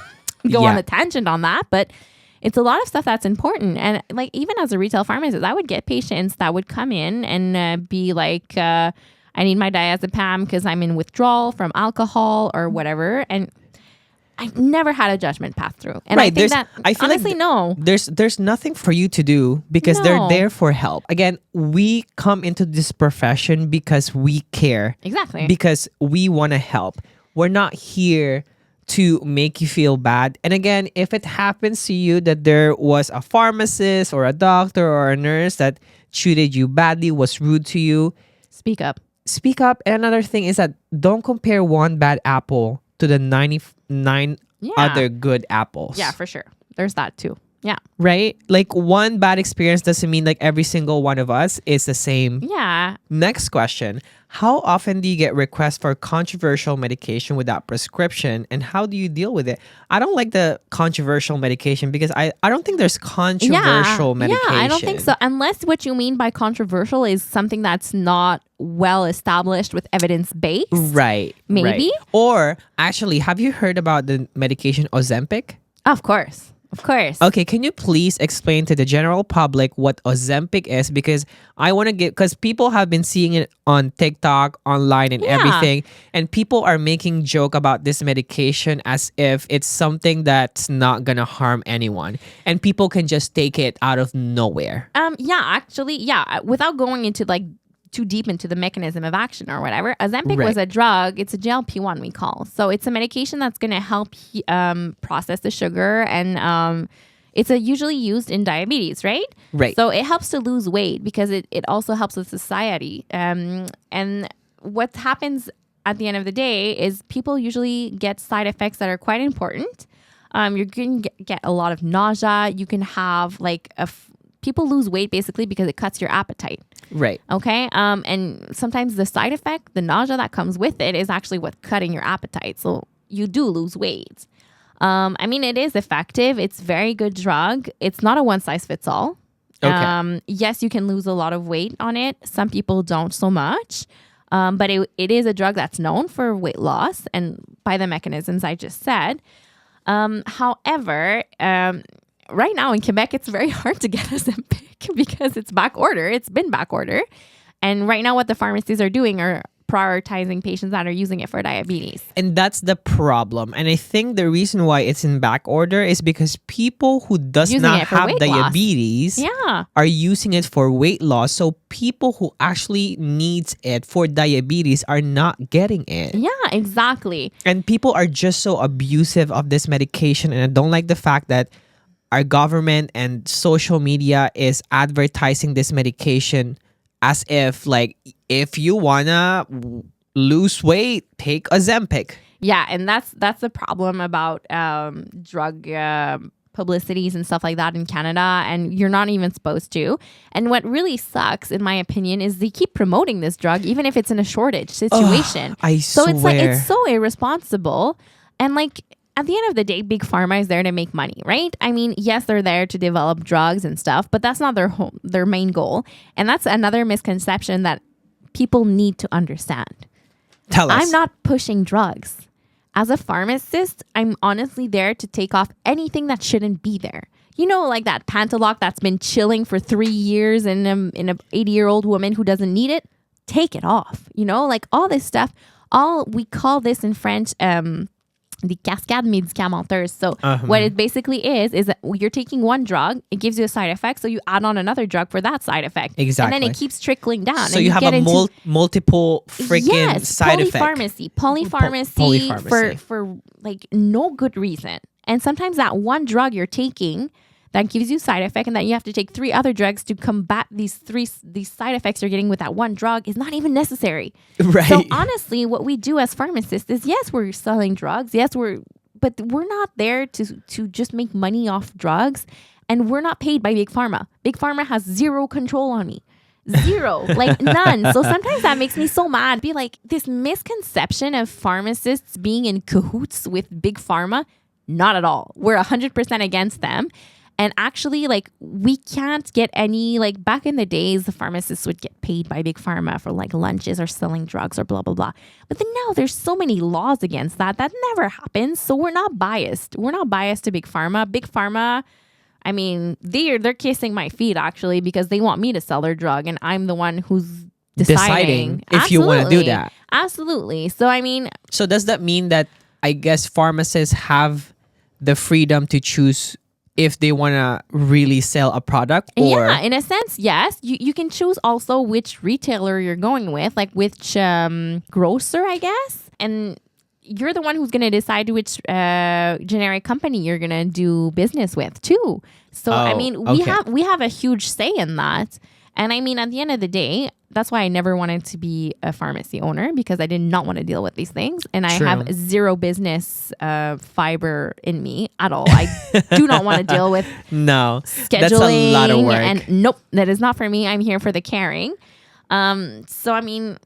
go on a tangent on that. But it's a lot of stuff that's important. And like, even as a retail pharmacist, I would get patients that would come in and be like, I need my diazepam because I'm in withdrawal from alcohol or whatever. And I never had a judgment pass through. And I think that, I feel honestly, no. There's nothing for you to do because they're there for help. Again, we come into this profession because we care. Exactly. Because we want to help. We're not here to make you feel bad. And again, if it happens to you that there was a pharmacist or a doctor or a nurse that treated you badly, was rude to you, speak up. Speak up. And another thing is that don't compare one bad apple to the 99 other good apples. Yeah, for sure. There's that too. Yeah. Right? Like one bad experience doesn't mean like every single one of us is the same. Yeah. Next question. How often do you get requests for controversial medication without prescription, and how do you deal with it? I don't like the controversial medication because I don't think there's controversial medication. Yeah, I don't think so. Unless what you mean by controversial is something that's not well established with evidence base. Right. Maybe. Right. Or actually, have you heard about the medication Ozempic? Of course. Of course. Okay, can you please explain to the general public what Ozempic is? Because I want to because people have been seeing it on TikTok, online, and everything. And people are making joke about this medication as if it's something that's not going to harm anyone. And people can just take it out of nowhere. Without going into like too deep into the mechanism of action or whatever, Ozempic was a drug. It's a GLP-1 we call. So it's a medication that's going to help process the sugar, and it's usually used in diabetes, right? Right. So it helps to lose weight because it also helps with satiety. And what happens at the end of the day is people usually get side effects that are quite important. You're going to get a lot of nausea. You can have like people lose weight basically because it cuts your appetite. Right. Okay. And sometimes the side effect, the nausea that comes with it, is actually what's cutting your appetite. So you do lose weight. I mean, it is effective. It's a very good drug. It's not a one size fits all. Okay. Yes, you can lose a lot of weight on it. Some people don't so much. But it is a drug that's known for weight loss and by the mechanisms I just said. However, right now in Quebec, it's very hard to get Ozempic because it's back order. It's been back order. And right now what the pharmacies are doing are prioritizing patients that are using it for diabetes. And that's the problem. And I think the reason why it's in back order is because people who does not have diabetes are using it for weight loss. So people who actually needs it for diabetes are not getting it. Yeah, exactly. And people are just so abusive of this medication. And I don't like the fact that our government and social media is advertising this medication as if, like, if you wanna lose weight, take Ozempic. Yeah, and that's the problem about drug publicities and stuff like that in Canada, and you're not even supposed to. And what really sucks, in my opinion, is they keep promoting this drug even if it's in a shortage situation. So it's like it's so irresponsible. And like, at the end of the day, Big Pharma is there to make money, right? I mean, yes, they're there to develop drugs and stuff, but that's not their main goal. And that's another misconception that people need to understand. Tell us. I'm not pushing drugs. As a pharmacist, I'm honestly there to take off anything that shouldn't be there. You know, like that Pantaloc that's been chilling for 3 years in a 80-year-old woman who doesn't need it, take it off. You know, like all this stuff. We call this in French, the cascade médicamenteuse. So what it basically is that you're taking one drug, it gives you a side effect, so you add on another drug for that side effect. Exactly. And then it keeps trickling down. So and you have multiple freaking side effects. Polypharmacy for like no good reason. And sometimes that one drug you're taking that gives you side effect, and that you have to take 3 other drugs to combat these side effects you're getting with that one drug is not even necessary. Right. So honestly, what we do as pharmacists is, yes, we're selling drugs. Yes, but we're not there to just make money off drugs, and we're not paid by Big Pharma. Big Pharma has zero control on me. Zero, like none. So sometimes that makes me so mad. Be like, this misconception of pharmacists being in cahoots with Big Pharma, not at all. We're 100% against them. And actually, like, we can't get any, like, back in the days, the pharmacists would get paid by Big Pharma for like lunches or selling drugs or blah, blah, blah. But then now there's so many laws against that. That never happens. So we're not biased. We're not biased to Big Pharma. Big Pharma, I mean, they're kissing my feet, actually, because they want me to sell their drug, and I'm the one who's deciding if you want to do that. Absolutely. So, I mean... So does that mean that, I guess, pharmacists have the freedom to choose if they want to really sell a product? Or? Yeah, in a sense, yes. You can choose also which retailer you're going with, like which grocer, I guess. And you're the one who's going to decide which generic company you're going to do business with too. So, I mean, we have a huge say in that. And I mean, at the end of the day, that's why I never wanted to be a pharmacy owner, because I did not want to deal with these things. And I have zero business fiber in me at all. I do not want to deal with scheduling. That's a lot of work. And nope, that is not for me. I'm here for the caring. So, I mean,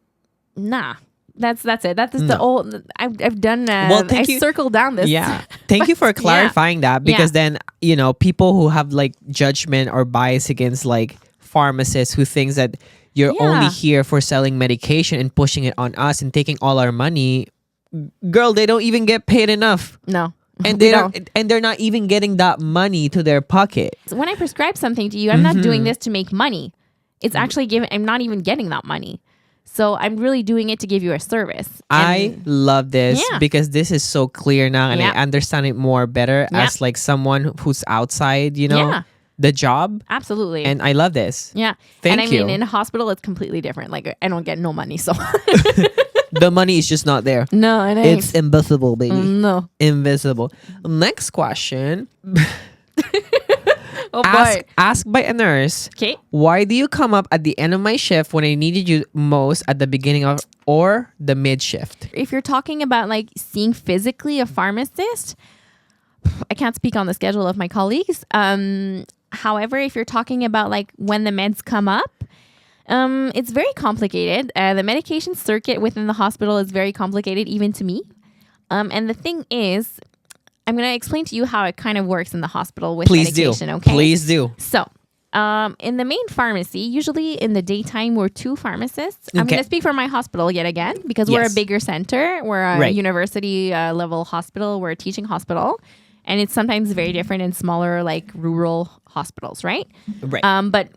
nah. That's it. That is the old. I've done. I circled down this. Yeah. Thank you for clarifying that, because then, you know, people who have like judgment or bias against like pharmacists who thinks that you're only here for selling medication and pushing it on us and taking all our money. Girl, they don't even get paid enough. No. And they're not even getting that money to their pocket. So when I prescribe something to you, I'm not doing this to make money. It's actually I'm not even getting that money. So I'm really doing it to give you a service. I love this because this is so clear now, and I understand it more better as like someone who's outside, you know, the job. Absolutely. And I love this. Yeah. Thank you. And I mean, in a hospital, it's completely different. Like, I don't get no money, so. The money is just not there. No, it ain't. It's invisible, baby. No. Invisible. Next question. Oh boy. Asked by a nurse. Okay. Why do you come up at the end of my shift when I needed you most at the beginning of or the mid shift? If you're talking about like seeing physically a pharmacist, I can't speak on the schedule of my colleagues. However, if you're talking about like when the meds come up, it's very complicated. The medication circuit within the hospital is very complicated, even to me. And the thing is, I'm going to explain to you how it kind of works in the hospital with medication. Okay? Please do. So, in the main pharmacy, usually in the daytime, we're 2 pharmacists. I'm going to speak for my hospital yet again, because we're a bigger center. We're a university level hospital. We're a teaching hospital. And it's sometimes very different in smaller, like rural hospitals, right? Right. But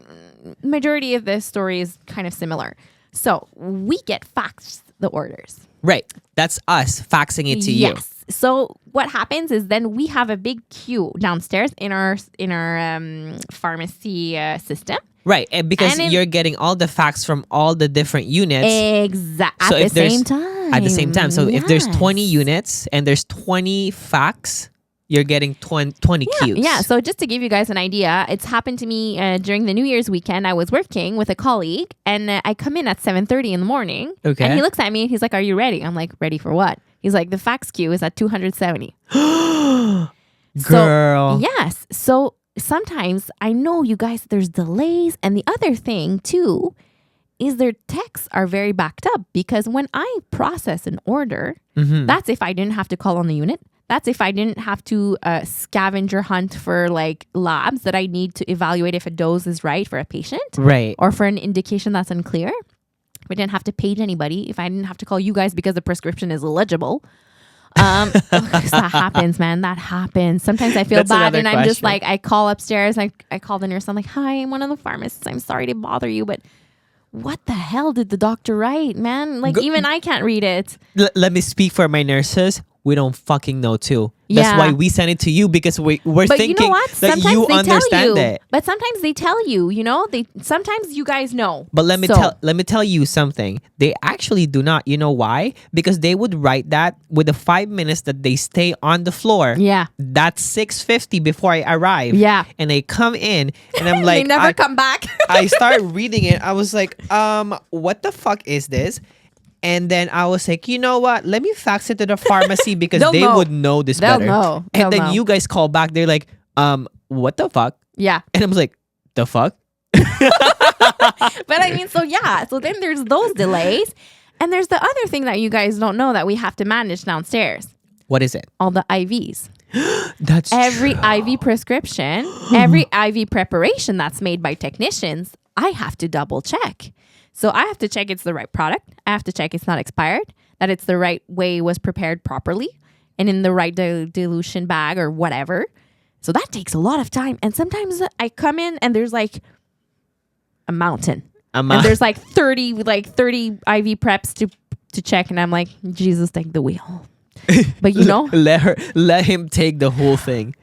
majority of the story is kind of similar. So we get faxed the orders. Right. That's us faxing it to you. Yes. So what happens is then we have a big queue downstairs in our pharmacy system. Right, and because you're getting all the fax from all the different units. Exactly. So at the same time. At the same time. So if there's 20 units and there's 20 fax, you're getting 20 queues. Yeah, so just to give you guys an idea, it's happened to me during the New Year's weekend. I was working with a colleague, and I come in at 7:30 in the morning. Okay. And he looks at me and he's like, "Are you ready?" I'm like, "Ready for what?" He's like, "The fax queue is at 270. Girl. So, yes. So sometimes I know you guys, there's delays. And the other thing too is their techs are very backed up, because when I process an order, that's if I didn't have to call on the unit. That's if I didn't have to scavenger hunt for like labs that I need to evaluate if a dose is right for a patient. Right. Or for an indication that's unclear. If I didn't have to page anybody. If I didn't have to call you guys because the prescription is illegible. That happens, man. That happens. Sometimes I feel bad, and I'm just like, I call upstairs. I call the nurse. I'm like, "Hi, I'm one of the pharmacists. I'm sorry to bother you, but what the hell did the doctor write, man? Like, even I can't read it." Let me speak for my nurses. we don't fucking know too. That's Yeah. why we send it to you, because we're But thinking you know what? that Sometimes you they understand tell you. it. But sometimes they tell you, sometimes you guys know. But let me So, tell you something. They actually do not. You know why? Because they would write that with the 5 minutes that they stay on the floor. Yeah. That's 6:50 before I arrive. Yeah. And they come in and I'm they like, never come back. I start reading it. I was like, what the fuck is this? And then I was like, you know what? Let me fax it to the pharmacy because They'll they know. would know this They'll better. know. And They'll then know. you guys call back. They're like, what the fuck? Yeah. And I was like, the fuck? But I mean, so yeah. So then there's those delays. And there's the other thing that you guys don't know that we have to manage downstairs. What is it? All the IVs. That's Every true. IV prescription, every IV preparation that's made by technicians, I have to double check. So I have to check it's the right product. I have to check it's not expired, that it's the right way it was prepared properly and in the right dilution bag or whatever. So that takes a lot of time. And sometimes I come in and there's like a mountain. And there's like 30 IV preps to check. And I'm like, Jesus, take the wheel. But let him take the whole thing.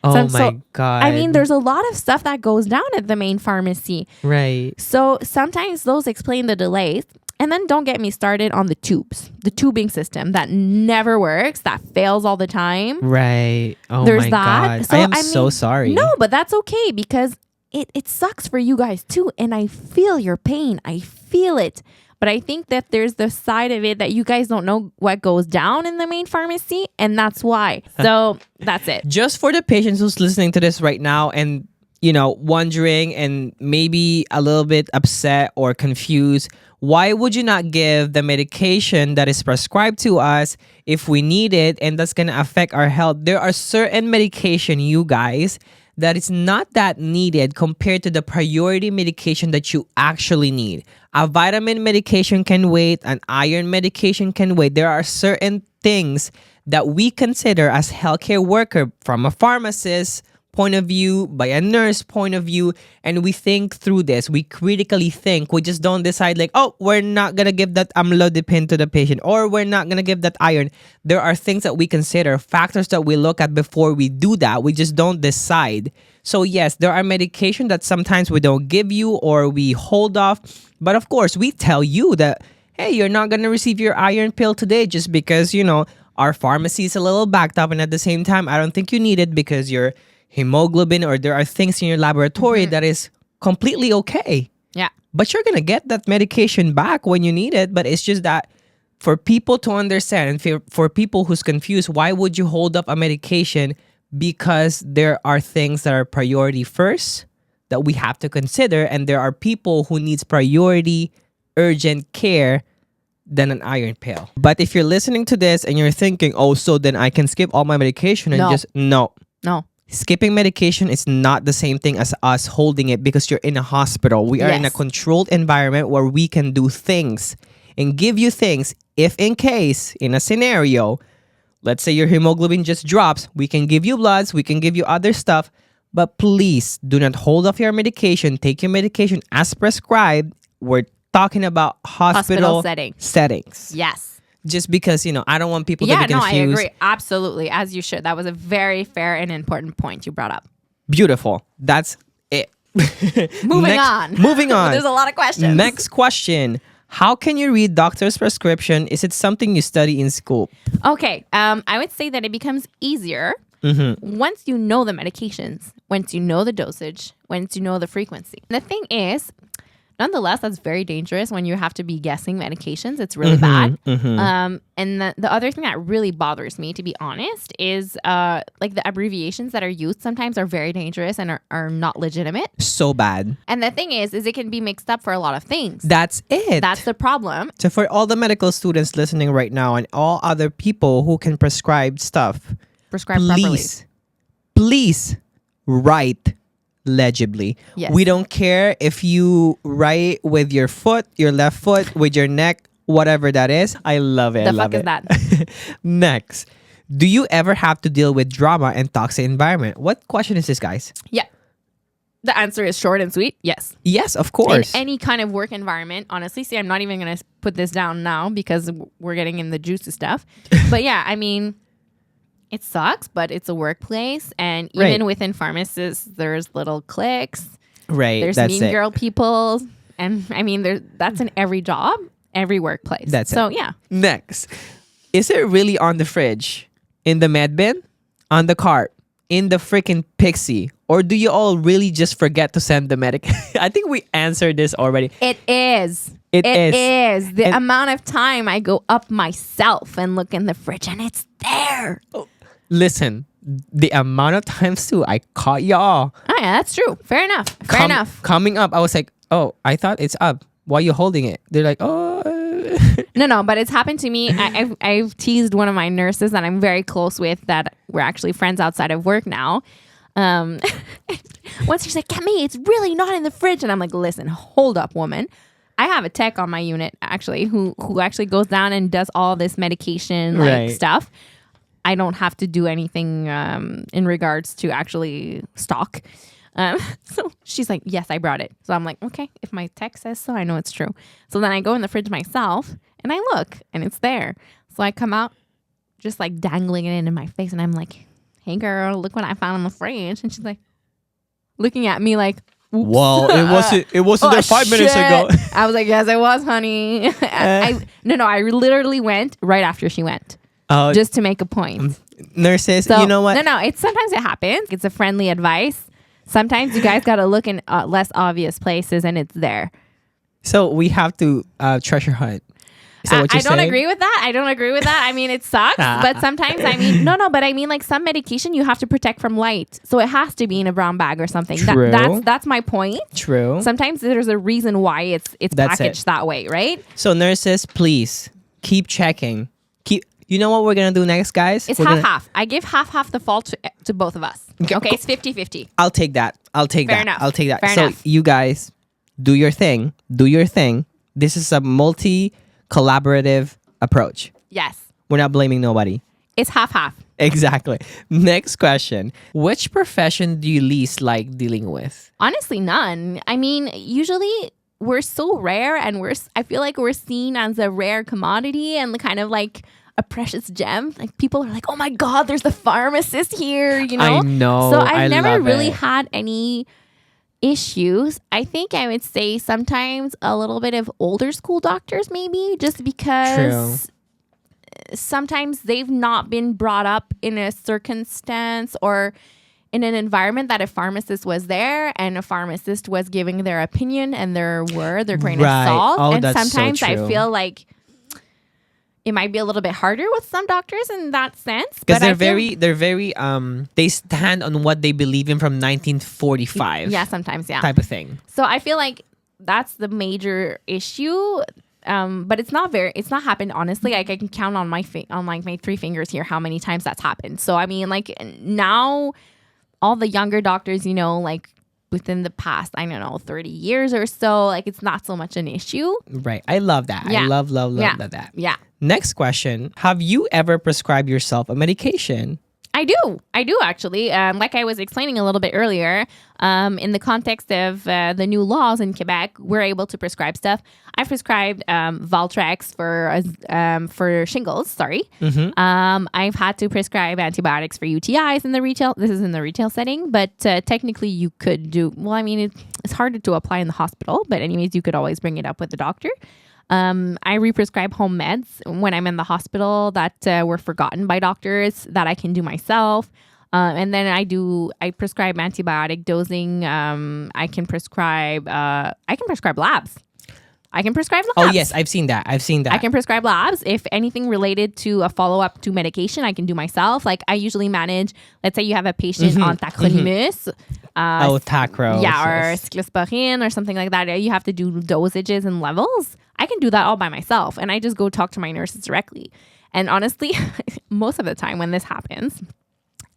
Oh my God. I mean, there's a lot of stuff that goes down at the main pharmacy. Right. So sometimes those explain the delays. And then don't get me started on the tubes, the tubing system that never works, that fails all the time. Right. Oh There's my that. God. So, I am so sorry. No, but that's okay because it sucks for you guys too. And I feel your pain. I feel it. But I think that there's the side of it that you guys don't know what goes down in the main pharmacy. And that's why. So that's it. Just for the patients who's listening to this right now and, wondering and maybe a little bit upset or confused, why would you not give the medication that is prescribed to us if we need it and that's going to affect our health? There are certain medication, you guys, that is not that needed compared to the priority medication that you actually need. A vitamin medication can wait, an iron medication can wait. There are certain things that we consider as healthcare worker from a pharmacist point of view, by a nurse point of view, and we think through this. We critically think. We just don't decide like, oh, we're not going to give that amlodipine to the patient or we're not going to give that iron. There are things that we consider, factors that we look at before we do that. We just don't decide. So yes, there are medication that sometimes we don't give you or we hold off. But of course, we tell you that, hey, you're not going to receive your iron pill today just because, our pharmacy is a little backed up. And at the same time, I don't think you need it because your hemoglobin or there are things in your laboratory that is completely okay. Yeah. But you're going to get that medication back when you need it. But it's just that for people to understand and for people who's confused, why would you hold up a medication? Because there are things that are priority first that we have to consider. And there are people who needs priority, urgent care than an iron pill. But if you're listening to this and you're thinking, oh, so then I can skip all my medication and No. Skipping medication is not the same thing as us holding it because you're in a hospital. We are in a controlled environment where we can do things and give you things if in case, in a scenario, let's say your hemoglobin just drops, we can give you bloods, we can give you other stuff, but please do not hold off your medication. Take your medication as prescribed. We're talking about hospital settings. Yes. Just because, I don't want people to be confused. I agree. Absolutely. As you should. That was a very fair and important point you brought up. Beautiful. That's it. Moving on. There's a lot of questions. Next question. How can you read doctor's prescription? Is it something you study in school? Okay. I would say that it becomes easier once you know the medications, once you know the dosage, once you know the frequency. The thing is, nonetheless, that's very dangerous when you have to be guessing medications. It's really bad. And the other thing that really bothers me, to be honest, is like the abbreviations that are used sometimes are very dangerous and are not legitimate. So bad. And the thing is it can be mixed up for a lot of things. That's it. That's the problem. So for all the medical students listening right now and all other people who can prescribe stuff, properly. Please write legibly. Yes. We don't care if you write with your foot, your left foot, with your neck, whatever that is. I love it. The fuck is that? Next. Do you ever have to deal with drama and toxic environment? What question is this, guys? Yeah. The answer is short and sweet. Yes. Yes, of course. In any kind of work environment, honestly. See, I'm not even going to put this down now because we're getting in the juicy stuff. But yeah, I mean, it sucks, but it's a workplace. And even within pharmacists, there's little cliques. Right. There's mean girl people. And I mean, that's in every job, every workplace. Yeah. Next. Is it really on the fridge, in the med bin, on the cart, in the freaking Pixie? Or do you all really just forget to send the medic? I think we answered this already. It is. It is. The amount of time I go up myself and look in the fridge and it's there. Oh, listen, the amount of times too I caught y'all. Oh yeah, that's true. Fair enough. Fair enough. Coming up, I was like, oh, I thought it's up. Why are you holding it? They're like, oh. No, but it's happened to me. I've teased one of my nurses that I'm very close with that we're actually friends outside of work now. Once she's like, Camille, it's really not in the fridge. And I'm like, listen, hold up, woman. I have a tech on my unit actually who actually goes down and does all this medication stuff. I don't have to do anything in regards to actually stock. So she's like, yes, I brought it. So I'm like, okay, if my tech says so, I know it's true. So then I go in the fridge myself and I look and it's there. So I come out just like dangling it in my face and I'm like, hey girl, look what I found in the fridge. And she's like looking at me like, oops. Well, it wasn't there 5 minutes ago. I was like, yes, it was, honey. I literally went right after she went. Just to make a point. Nurses, so, you know what? No, sometimes it happens. It's a friendly advice. Sometimes you guys got to look in less obvious places and it's there. So we have to treasure hunt. Is that what you're I don't saying? agree with that. I mean, it sucks. But sometimes, I mean, but I mean like some medication you have to protect from light. So it has to be in a brown bag or something. True. That's my point. True. Sometimes there's a reason why it's packaged that way, right? So nurses, please keep checking. You know what we're going to do next, guys? It's half-half. I give half the fault to both of us. Okay, it's 50-50. I'll take that. Fair enough. I'll take that. Fair so enough. You guys, do your thing. This is a multi-collaborative approach. Yes. We're not blaming nobody. It's half-half. Exactly. Next question. Which profession do you least like dealing with? Honestly, none. I mean, usually we're so rare and I feel like we're seen as a rare commodity and kind of like a precious gem. Like people are like, oh my God, there's the pharmacist here, you know? I know. So I've never really had any issues. I think I would say sometimes a little bit of older school doctors maybe, just because sometimes they've not been brought up in a circumstance or in an environment that a pharmacist was there and a pharmacist was giving their opinion and their grain of salt. Oh, and that's sometimes so true. I feel like it might be a little bit harder with some doctors in that sense. Because they're very they stand on what they believe in from 1945. Yeah, sometimes, yeah. Type of thing. So I feel like that's the major issue. But it's not happened, honestly. Like I can count on my 3 fingers here how many times that's happened. So I mean, like now all the younger doctors, you know, like within the past, I don't know, 30 years or so, like it's not so much an issue. Right. I love that. Yeah. I love that. Yeah. Next question. Have you ever prescribed yourself a medication? I do actually. Like I was explaining a little bit earlier, in the context of the new laws in Quebec, we're able to prescribe stuff. I prescribed Valtrex for shingles. Sorry. Mm-hmm. I've had to prescribe antibiotics for UTIs in the retail. This is in the retail setting, but technically you could do. Well, I mean, it's harder to apply in the hospital, but anyways, you could always bring it up with the doctor. I re-prescribe home meds when I'm in the hospital that were forgotten by doctors that I can do myself. And then I prescribe antibiotic dosing. I can prescribe labs. Oh yes, I've seen that. I can prescribe labs. If anything related to a follow-up to medication, I can do myself. Like I usually manage, let's say you have a patient on tacrolimus. Tacro. Yeah, or cyclosporine or something like that. You have to do dosages and levels. I can do that all by myself. And I just go talk to my nurses directly. And honestly, most of the time when this happens,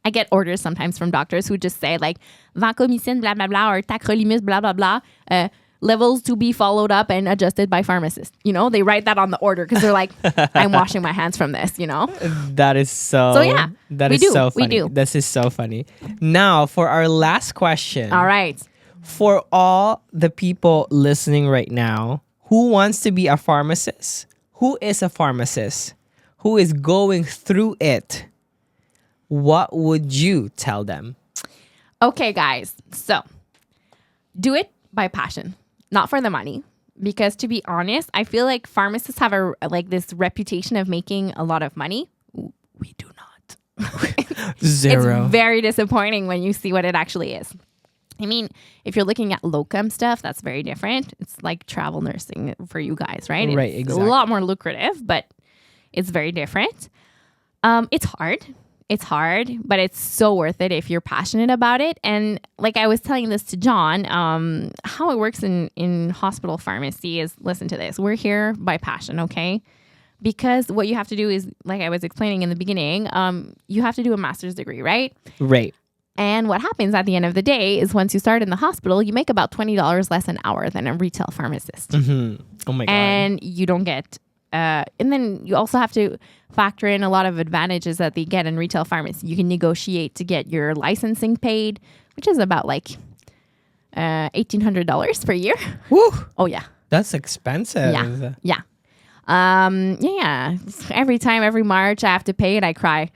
I get orders sometimes from doctors who just say like vancomycin, blah, blah, blah, or tacrolimus, blah, blah, blah. Levels to be followed up and adjusted by pharmacists. You know, they write that on the order because they're like, I'm washing my hands from this, you know? That is so... So yeah, so funny. We do. This is so funny. Now, for our last question. All right. For all the people listening right now who wants to be a pharmacist, who is a pharmacist, who is going through it, what would you tell them? Okay, guys. So do it by passion, not for the money. Because to be honest, I feel like pharmacists have this reputation of making a lot of money. We do not. Zero. It's very disappointing when you see what it actually is. I mean, if you're looking at locum stuff, that's very different. It's like travel nursing for you guys, right? Right, it's exactly. a lot more lucrative, but it's very different. It's hard. It's hard, but it's so worth it if you're passionate about it. And like I was telling this to John, how it works in hospital pharmacy is, listen to this. We're here by passion, okay? Because what you have to do is, like I was explaining in the beginning, you have to do a master's degree, right? Right. And what happens at the end of the day is once you start in the hospital, you make about $20 less an hour than a retail pharmacist. Mm-hmm. Oh my God. And you don't get... and then you also have to factor in a lot of advantages that they get in retail pharmacy. You can negotiate to get your licensing paid, which is about like $1,800 per year. Woo! Oh, yeah. That's expensive. Yeah. Every March I have to pay it, I cry.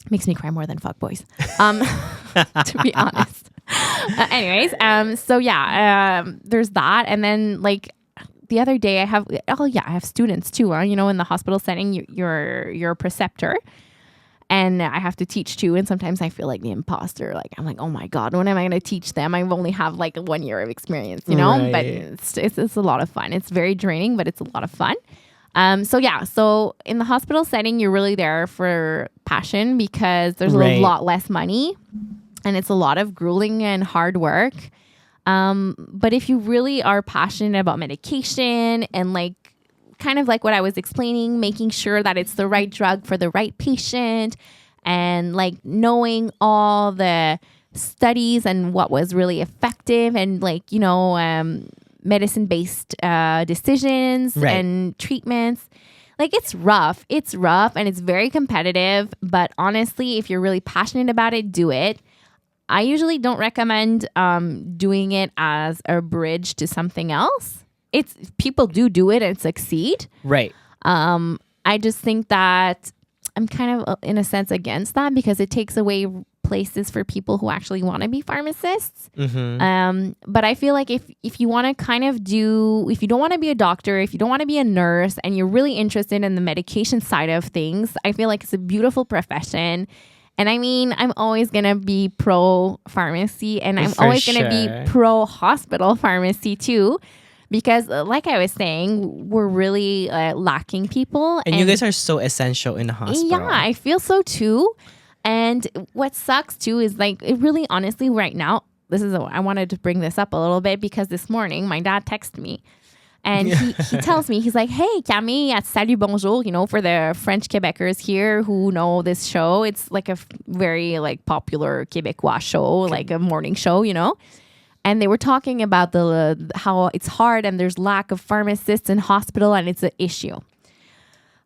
Makes me cry more than fuckboys, to be honest. There's that. And then like, the other day I have students too. In the hospital setting, you're a preceptor, and I have to teach too. And sometimes I feel like the imposter. Like I'm like, oh my God, when am I going to teach them? I only have like 1 year of experience, Right. But it's a lot of fun. It's very draining, but it's a lot of fun. So in the hospital setting, you're really there for passion because there's Right. a lot less money, and it's a lot of grueling and hard work. But if you really are passionate about medication and like kind of like what I was explaining, making sure that it's the right drug for the right patient and like knowing all the studies and what was really effective and like, medicine-based decisions Right. and treatments. Like it's rough and it's very competitive. But honestly, if you're really passionate about it, do it. I usually don't recommend doing it as a bridge to something else. People do it and succeed. Right. I just think that I'm kind of in a sense against that because it takes away places for people who actually want to be pharmacists. Mm-hmm. But I feel like if you want to if you don't want to be a doctor, if you don't want to be a nurse, and you're really interested in the medication side of things, I feel like it's a beautiful profession. And I mean, I'm always going to be pro pharmacy, and I'm always going to be pro hospital pharmacy too. Because like I was saying, we're really lacking people. And you guys are so essential in the hospital. Yeah, I feel so too. And what sucks too is like, it really honestly right now, I wanted to bring this up a little bit because this morning my dad texted me. And he tells me, he's like, hey, Camille at Salut Bonjour, for the French Quebecers here who know this show. It's like a very like popular Quebecois show, like a morning show, And they were talking about how it's hard and there's lack of pharmacists in hospital and it's an issue.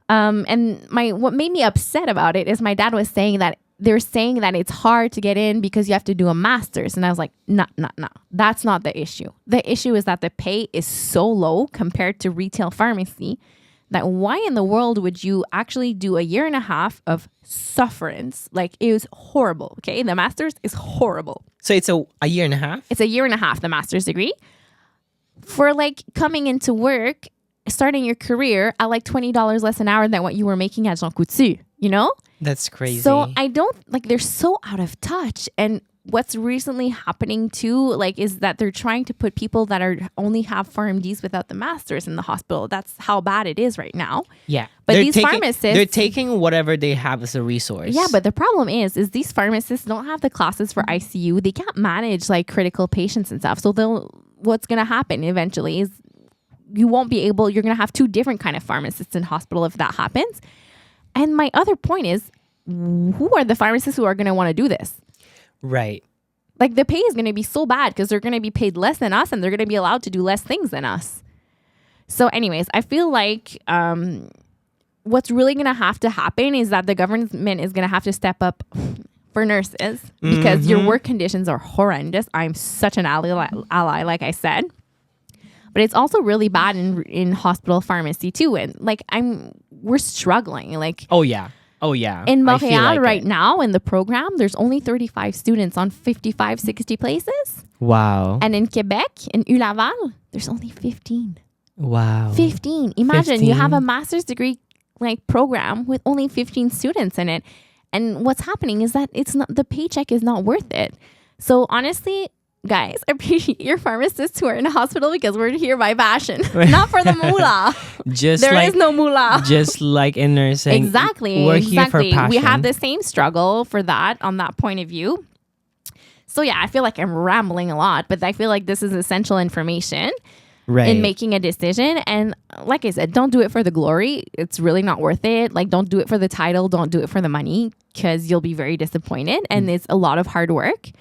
And what made me upset about it is my dad was saying that they're saying that it's hard to get in because you have to do a master's. And I was like, no. That's not the issue. The issue is that the pay is so low compared to retail pharmacy that why in the world would you actually do a year and a half of sufferance? Like it was horrible. Okay. The master's is horrible. So it's a year and a half? It's a year and a half, the master's degree. For like coming into work, starting your career at like $20 less an hour than what you were making at Jean Coutu, That's crazy. So I don't like, they're so out of touch. And what's recently happening too, like, is that they're trying to put people that only have PharmDs without the masters in the hospital. That's how bad it is right now. Yeah. But pharmacists, they're taking whatever they have as a resource. Yeah, but the problem is these pharmacists don't have the classes for ICU. They can't manage like critical patients and stuff. So what's going to happen eventually is you're going to have two different kind of pharmacists in hospital if that happens. And my other point is, who are the pharmacists who are going to want to do this? Right. Like the pay is going to be so bad because they're going to be paid less than us and they're going to be allowed to do less things than us. So anyways, I feel like what's really going to have to happen is that the government is going to have to step up for nurses because your work conditions are horrendous. I'm such an ally, like I said. But it's also really bad in hospital pharmacy too. And like we're struggling. Like Oh yeah. in I feel Montreal like right it. now in the program, there's only 35 students on 55, 60 places. Wow. And in Quebec, in Laval, there's only 15. Wow. 15. Imagine you 15. have a master's degree like program with only 15 students in it. And what's happening is that the paycheck is not worth it. So honestly, guys, appreciate your pharmacists who are in a hospital because we're here by passion, not for the moolah. There is no moolah. Just like in nursing. Exactly. We're here for passion. We have the same struggle for that on that point of view. So yeah, I feel like I'm rambling a lot, but I feel like this is essential information in making a decision. And like I said, don't do it for the glory. It's really not worth it. Like, don't do it for the title. Don't do it for the money because you'll be very disappointed. And it's a lot of hard work.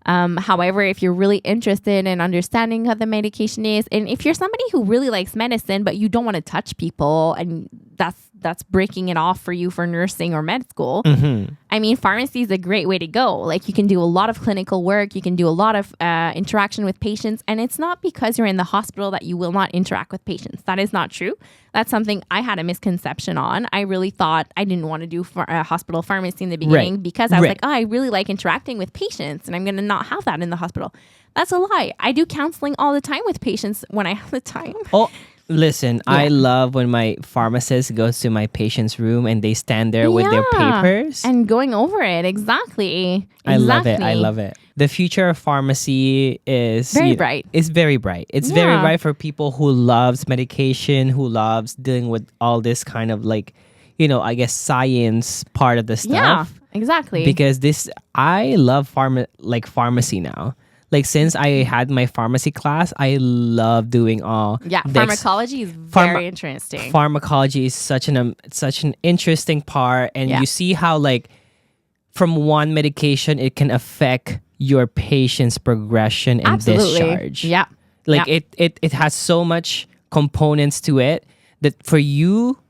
However, if you're really interested in understanding how the medication is, and if you're somebody who really likes medicine, but you don't want to touch people, and that's breaking it off for you for nursing or med school, I mean, pharmacy is a great way to go. Like, you can do a lot of clinical work, you can do a lot of interaction with patients, and it's not because you're in the hospital that you will not interact with patients. That is not true. That's something I had a misconception on. I really thought I didn't want to do hospital pharmacy in the beginning because I was like, oh, I really like interacting with patients, and I'm going to not have that in the hospital. That's a lie. I do counseling all the time with patients when I have the time. Oh, listen, I love when my pharmacist goes to my patient's room and they stand there with their papers. And going over it. Exactly. I love it. The future of pharmacy is very bright. It's very bright. It's very bright for people who loves medication, who loves dealing with all this kind of like, I guess science part of the stuff. Yeah, exactly. Because I love pharmacy now. Like, since I had my pharmacy class, I love doing all. Yeah, pharmacology is very interesting. Pharmacology is such an interesting part, and you see how like from one medication it can affect your patient's progression and discharge. Yeah, like it has so much components to it that for you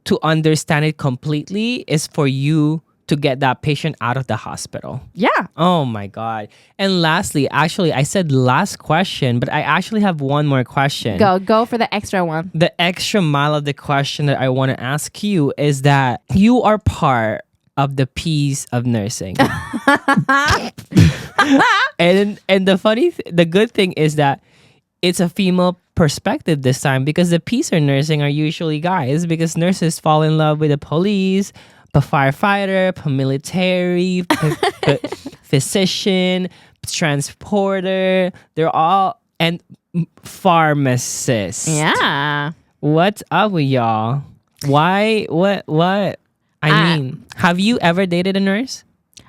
to understand it completely is for you to get that patient out of the hospital. Yeah. Oh my God. And lastly, actually, I said last question, but I actually have one more question. Go for the extra one. The extra mile of the question that I want to ask you is that you are part of the piece of nursing. and the good thing is that it's a female perspective this time because the piece of nursing are usually guys because nurses fall in love with the police, a firefighter, a military, physician, transporter. They're all and pharmacists. Yeah. What's up with y'all? Why? What? I mean, have you ever dated a nurse?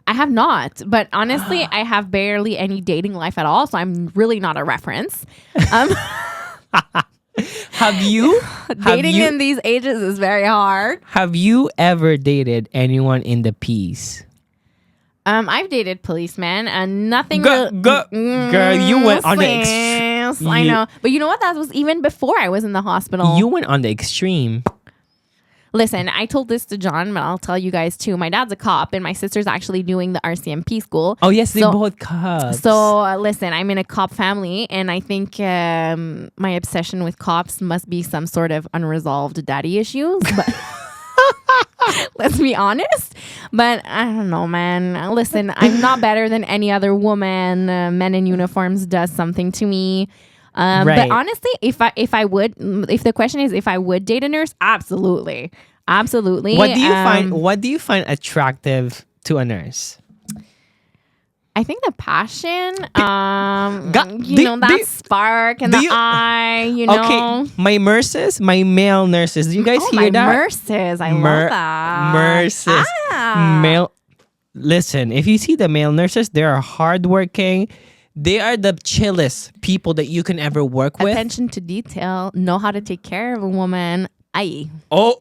I have not, but honestly, I have barely any dating life at all, so I'm really not a reference. Have you? Dating in these ages is very hard. Have you ever dated anyone in the piece? I've dated policemen and nothing. Girl, you went on the extreme. I know, but you know what? That was even before I was in the hospital. You went on the extreme. Listen, I told this to John, but I'll tell you guys too. My dad's a cop, and my sister's actually doing the RCMP school. Oh yes, they're both cops. So listen, I'm in a cop family, and I think my obsession with cops must be some sort of unresolved daddy issues. But let's be honest. But I don't know, man. Listen, I'm not better than any other woman. Men in uniforms does something to me. But honestly, if the question is if I would date a nurse, absolutely. What do you find attractive to a nurse? I think the passion, that spark in the eye, Okay, my male nurses. Do you guys hear that? Nurses, I love that. Nurses, male. Listen, if you see the male nurses, they are hardworking. They are the chillest people that you can ever work with. Attention to detail, know how to take care of a woman. Aye. Oh,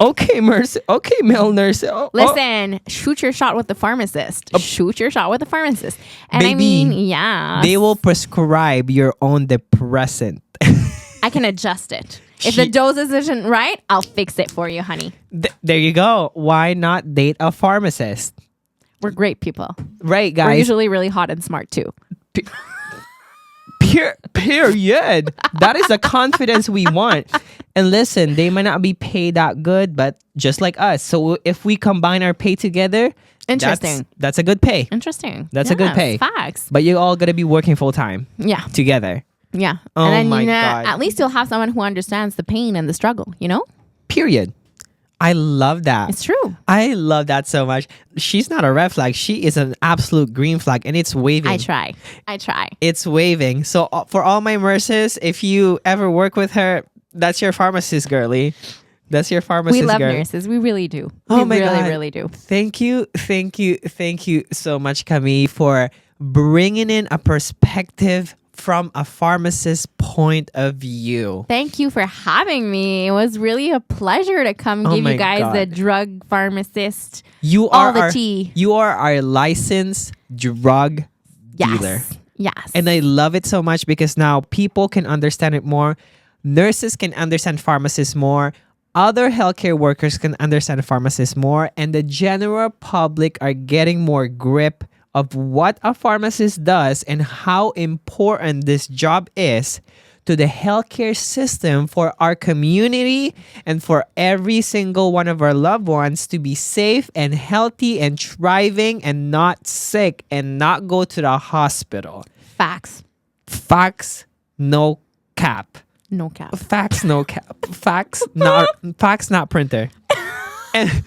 okay, nurse. Okay, male nurse. Listen, shoot your shot with the pharmacist. Shoot your shot with the pharmacist. And baby, I mean, yeah. They will prescribe your own depressant. I can adjust it. If the dosage isn't right, I'll fix it for you, honey. There you go. Why not date a pharmacist? We're great people. Right, We're guys. usually really hot and smart too. Period. That is the confidence we want. And listen, they might not be paid that good, but just like us. So if we combine our pay together, Interesting. That's a good pay. Interesting. That's a good pay. Facts. But you all gotta be working full time Yeah. together. Yeah. Oh and then, my God. at least you'll have someone who understands the pain and the struggle, you know? Period. I love that. It's true. I love that so much. She's not a red flag. She is an absolute green flag, and it's waving. I try. It's waving. So for all my nurses, if you ever work with her, that's your pharmacist, girly. That's your pharmacist. We love girl. nurses. We really do. Oh we my really, God. really do. Thank you so much, Camille, for bringing in a perspective from a pharmacist's point of view. Thank you for having me. It was really a pleasure to come give my you guys God. the drug pharmacist. You all are the tea. You are our licensed drug dealer. Yes. And I love it so much because now people can understand it more. Nurses can understand pharmacists more. Other healthcare workers can understand pharmacists more. And the general public are getting more grip of what a pharmacist does and how important this job is to the healthcare system for our community and for every single one of our loved ones to be safe and healthy and thriving and not sick and not go to the hospital. Facts. Facts, no cap. No cap. Facts, no cap. Facts, not printer. And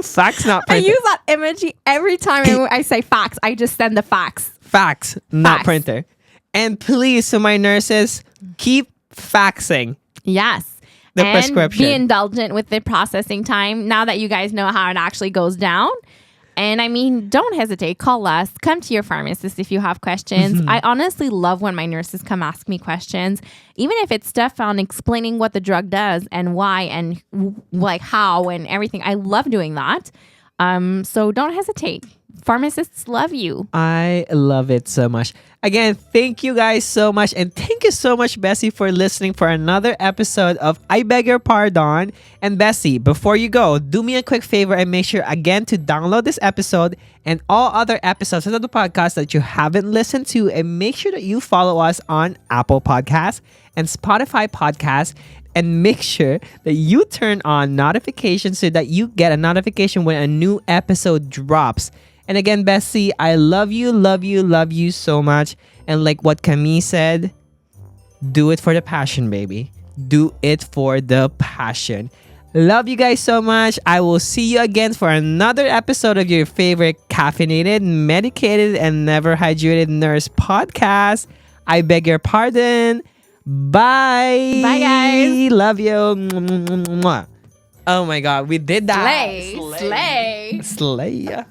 facts, not I printer. use that emoji every time I say facts. I just send the facts. Facts, not Facts. printer. And please, to my nurses, keep faxing Yes. the and prescription. be indulgent with the processing time now that you guys know how it actually goes down. And I mean, don't hesitate. Call us. Come to your pharmacist if you have questions. I honestly love when my nurses come ask me questions, even if it's stuff on explaining what the drug does and why and like how and everything. I love doing that. So don't hesitate. Pharmacists love you. I love it so much. Again, thank you guys so much. And thank you so much, Bessie, for listening for another episode of I Beg Your Pardon. And Bessie, before you go, do me a quick favor and make sure again to download this episode and all other episodes of the podcast that you haven't listened to. And make sure that you follow us on Apple Podcasts and Spotify Podcasts. And make sure that you turn on notifications so that you get a notification when a new episode drops. And again, Bessie, I love you so much. And like what Camille said, do it for the passion, baby. Do it for the passion. Love you guys so much. I will see you again for another episode of your favorite caffeinated, medicated, and never hydrated nurse podcast. I beg your pardon. Bye. Bye, guys. Love you. Oh my God, we did that. Slay. Slay.